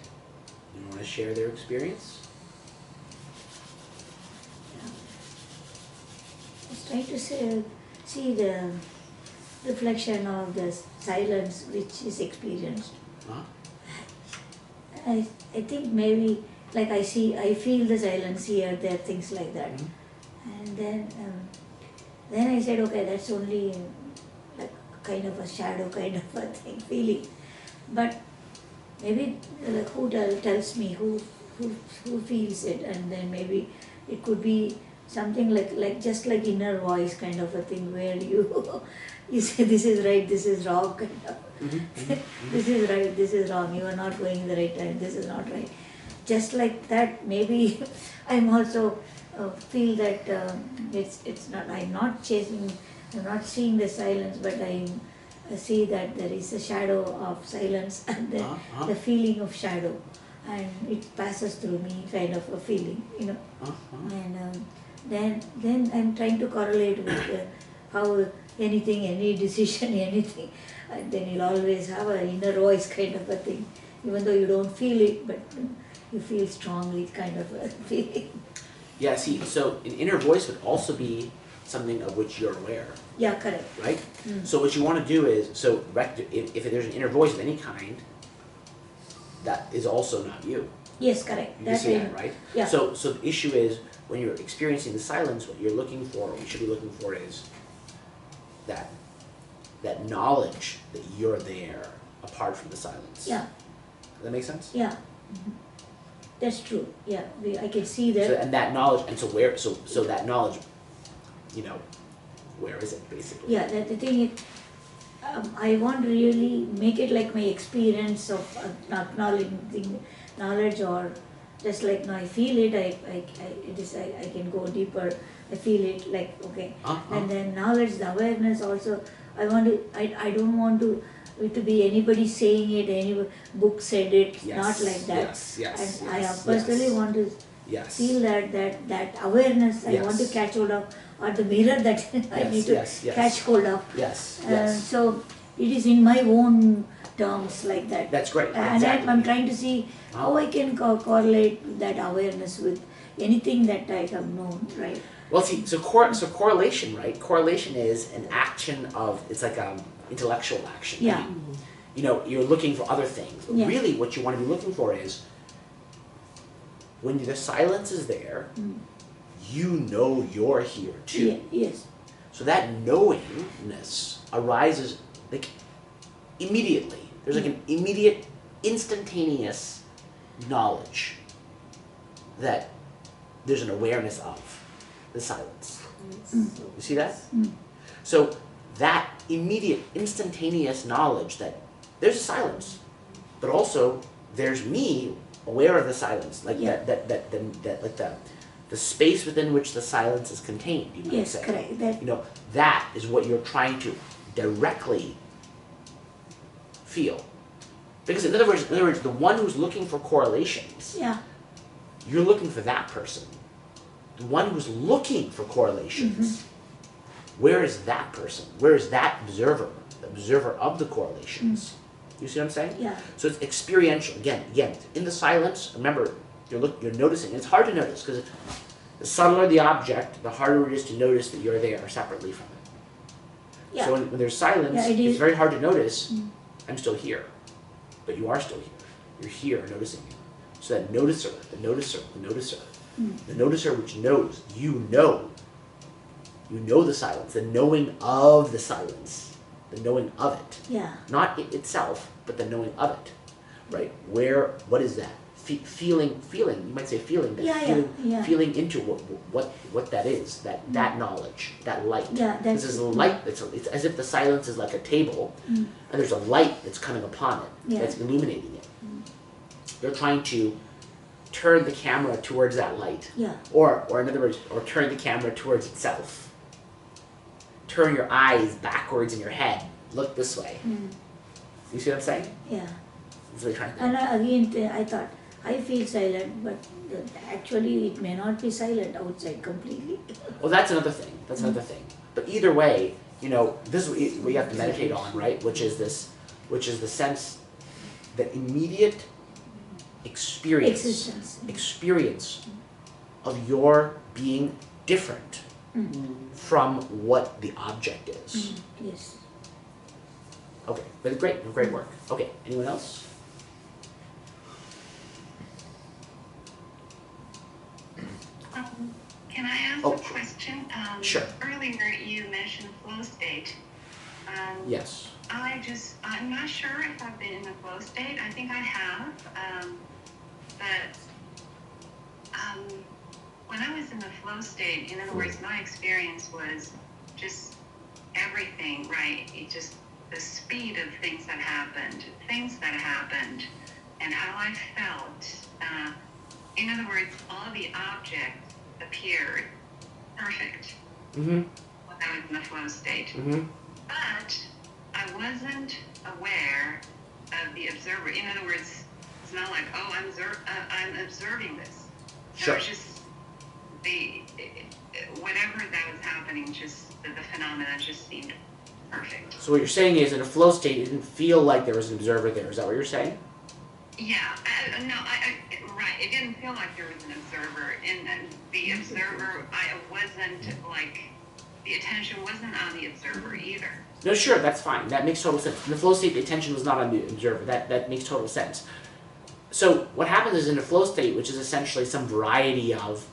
You want to share their experience? I was trying to see the reflection of the silence which is experienced. Huh? I think maybe like I feel the silence here, there, things like that. And then I said, okay, that's only like kind of a shadow kind of a thing, feeling. But maybe like who tells me, who feels it, and then maybe it could be something like just like inner voice kind of a thing where you say this is right, this is wrong kind of. This is right, this is wrong, you are not going in the right time, this is not right. Just like that, maybe I'm also feel that it's not, I'm not chasing, I'm not seeing the silence, but I see that there is a shadow of silence and then the feeling of shadow, and it passes through me, kind of a feeling, and then I'm trying to correlate with how anything, any decision, anything, and then you'll always have an inner voice kind of a thing, even though you don't feel it, but you feel strongly kind of a feeling. Yeah, see, so an inner voice would also be something of which you're aware. Yeah, correct. Right? So what you want to do is, so if there's an inner voice of any kind, that is also not you. Yes, correct. You can see that, right? Yeah. So the issue is, when you're experiencing the silence, what you're looking for, or what you should be looking for, is that knowledge that you're there apart from the silence. Yeah. Does that make sense? Yeah. That's true. Yeah, I can see that. So, and that knowledge, and so that knowledge, where is it basically? Yeah, the thing is, I want to really make it like my experience of acknowledging knowledge, or just like now I feel it, I can go deeper. I feel it like okay, and then knowledge, the awareness also. I don't want it to be anybody saying it, any book said it, not like that. Yes, and I personally want to feel that awareness. I want to catch hold of, or the mirror that I need to catch hold of. So it is in my own terms like that. That's great. And I'm trying to see how I can correlate that awareness with anything that I have known, right? Well, see, so correlation, right? Correlation is an action of, it's like intellectual action. Yeah. You're looking for other things. But really, what you want to be looking for is, when the silence is there, you know you're here too. Yes. So that knowingness arises like immediately. There's like an immediate, instantaneous knowledge that there's an awareness of the silence. You see that? So that immediate, instantaneous knowledge that there's a silence, but also there's me aware of the silence, like that like the space within which the silence is contained. You might say. Correct. That is what you're trying to directly feel. Because in other words, the one who's looking for correlations, you're looking for that person. The one who's looking for correlations, where is that person? Where is that observer? The observer of the correlations. You see what I'm saying? Yeah. So it's experiential. Again, in the silence, remember, you're noticing. It's hard to notice because the subtler the object, the harder it is to notice that you're there separately from it. Yeah. So when there's silence, it's very hard to notice, I'm still here. But you are still here. You're here noticing it. So that noticer, the noticer which knows, you know the silence, the knowing of the silence, the knowing of it. Yeah. Not it itself, but the knowing of it, right? What is that? Feeling, you might say feeling that, feeling into what that is, that knowledge, that light. Yeah, this is a light, it's as if the silence is like a table, and there's a light that's coming upon it, that's illuminating it. You're trying to turn the camera towards that light. Or in other words, or turn the camera towards itself. Turn your eyes backwards in your head. Look this way. You see what I'm saying? Yeah. That's what you're trying to do. And again, I thought, I feel silent, but actually it may not be silent outside completely. Well, that's another thing. But either way, this is what you have to meditate on, right? Which is the sense that immediate Existence. experience of your being different from what the object is. Yes. Okay, but great work. Okay, anyone else? Can I ask Oh, a question? sure. Earlier you mentioned flow state. Yes. I'm not sure if I've been in a flow state. I think I have. But when I was in the flow state, in other words, my experience was just everything, right? It just the speed of things that happened, and how I felt. In other words, all the objects appeared perfect Mm-hmm. when I was in the flow state. Mm-hmm. But I wasn't aware of the observer. In other words, it's not like, oh, I'm observing this. Sure. It was just whatever that was happening, just the phenomena just seemed perfect. So what you're saying is, in a flow state, it didn't feel like there was an observer there. Is that what you're saying? Yeah, right. It didn't feel like there was an observer, and the observer, the attention wasn't on the observer either. No, sure, that's fine. That makes total sense. In the flow state, the attention was not on the observer. That makes total sense. So what happens is, in a flow state, which is essentially some variety of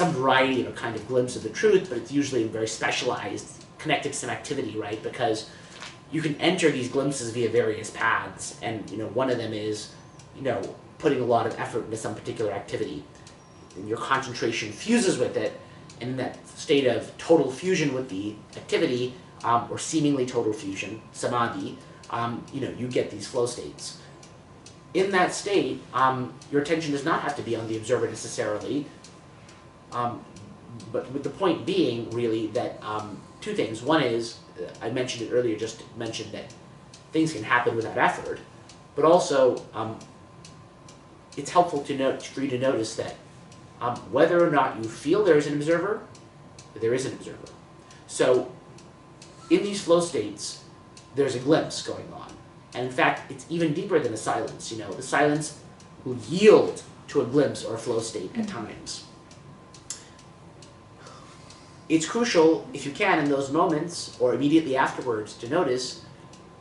a kind of glimpse of the truth, but it's usually very specialized, connected to some activity, right? Because you can enter these glimpses via various paths, and one of them is, putting a lot of effort into some particular activity, and your concentration fuses with it, and in that state of total fusion with the activity, or seemingly total fusion, samadhi, you get these flow states. In that state, your attention does not have to be on the observer necessarily, but with the point being, really, that two things. One is, I mentioned it earlier, just to mention that things can happen without effort, but also it's helpful for you to notice that whether or not you feel there is an observer, there is an observer. So in these flow states, there's a glimpse going on. And in fact, it's even deeper than a silence. The silence will yield to a glimpse or a flow state at times. It's crucial, if you can, in those moments, or immediately afterwards, to notice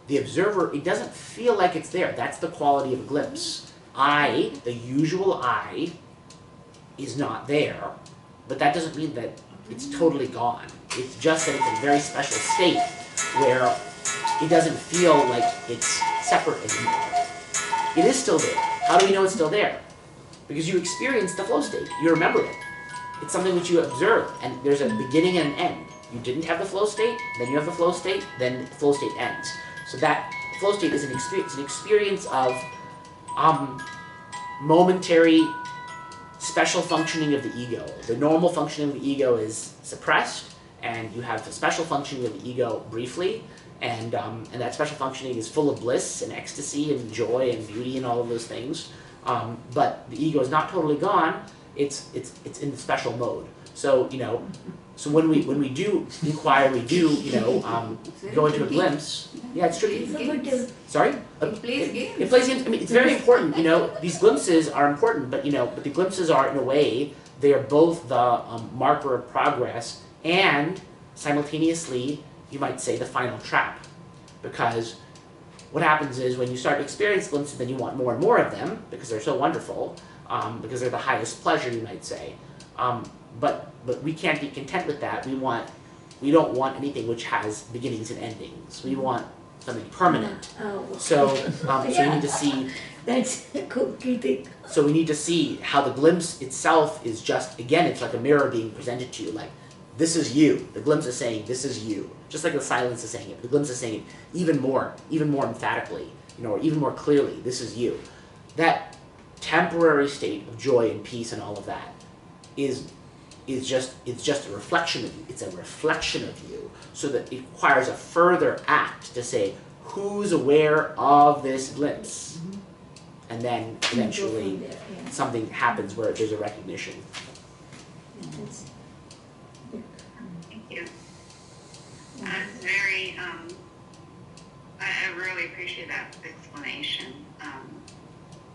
the observer, it doesn't feel like it's there. That's the quality of a glimpse. I, the usual I, is not there, but that doesn't mean that it's totally gone. It's just that it's a very special state where it doesn't feel like it's separate anymore. It is still there. How do we know it's still there? Because you experienced the flow state. You remember it. It's something which you observe, and there's a beginning and an end. You didn't have the flow state, then you have the flow state, then the flow state ends. So that flow state is an experience of momentary special functioning of the ego. The normal functioning of the ego is suppressed, and you have the special functioning of the ego briefly, and that special functioning is full of bliss and ecstasy and joy and beauty and all of those things. But the ego is not totally gone. It's in the special mode. So so when we do inquire, we do go into a glimpse. Yeah, it's tricky. Sorry. It plays games. It plays games. I mean, it's very important. These glimpses are important, but but the glimpses are, in a way, they are both the marker of progress and simultaneously, you might say, the final trap, because what happens is when you start to experience glimpses, then you want more and more of them because they're so wonderful, because they're the highest pleasure, you might say. But we can't be content with that. We don't want anything which has beginnings and endings. We want something permanent. So we need to see. That's a cookie thing. So we need to see how the glimpse itself is just, again, it's like a mirror being presented to you. Like, this is you. The glimpse is saying, this is you. Just like the silence is saying it. The glimpse is saying it even more emphatically, or even more clearly. This is you. That temporary state of joy and peace and all of that is just a reflection of you. It's a reflection of you, so that it requires a further act to say, who's aware of this glimpse? And then eventually something happens where there's a recognition. Thank you. That's very, I really appreciate that explanation.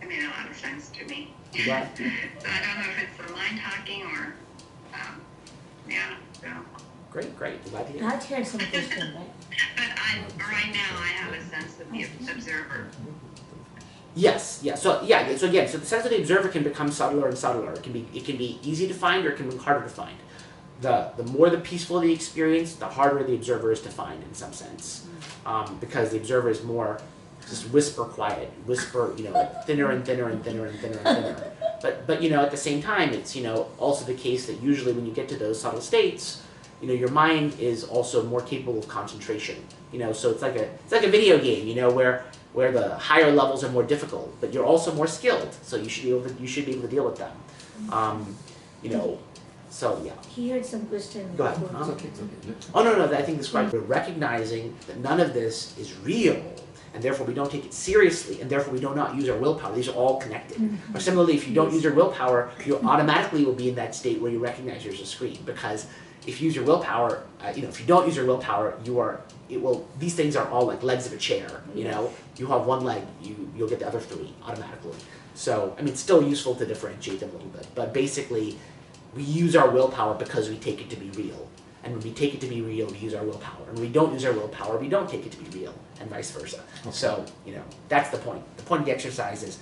it made a lot of sense to me. Right. So I don't know if it's the mind talking or, yeah, so. Great. Glad to hear. Raj had some question, right? But right now I have a sense of the observer. Yes. So again, so the sense of the observer can become subtler and subtler. It can be easy to find or it can be harder to find. The more the peaceful the experience, the harder the observer is to find in some sense, because the observer is more just whisper quiet, like thinner and thinner and thinner and thinner and thinner. But at the same time, it's also the case that usually when you get to those subtle states, your mind is also more capable of concentration. So it's like a video game, where the higher levels are more difficult, but you're also more skilled, so you should be able to deal with them. So yeah. He had some question. Go ahead. about- It's okay. Oh no, I think this is right. We're recognizing that none of this is real, and therefore we don't take it seriously, and therefore we do not use our willpower. These are all connected. Or similarly, if you don't use your willpower, you automatically will be in that state where you recognize there's a screen. Because if you use your willpower, if you don't use your willpower, these things are all like legs of a chair. You have one leg, you'll get the other three automatically. So it's still useful to differentiate them a little bit, but basically, we use our willpower because we take it to be real. And when we take it to be real, we use our willpower. And when we don't use our willpower, we don't take it to be real, and vice versa. So, that's the point. The point of the exercise is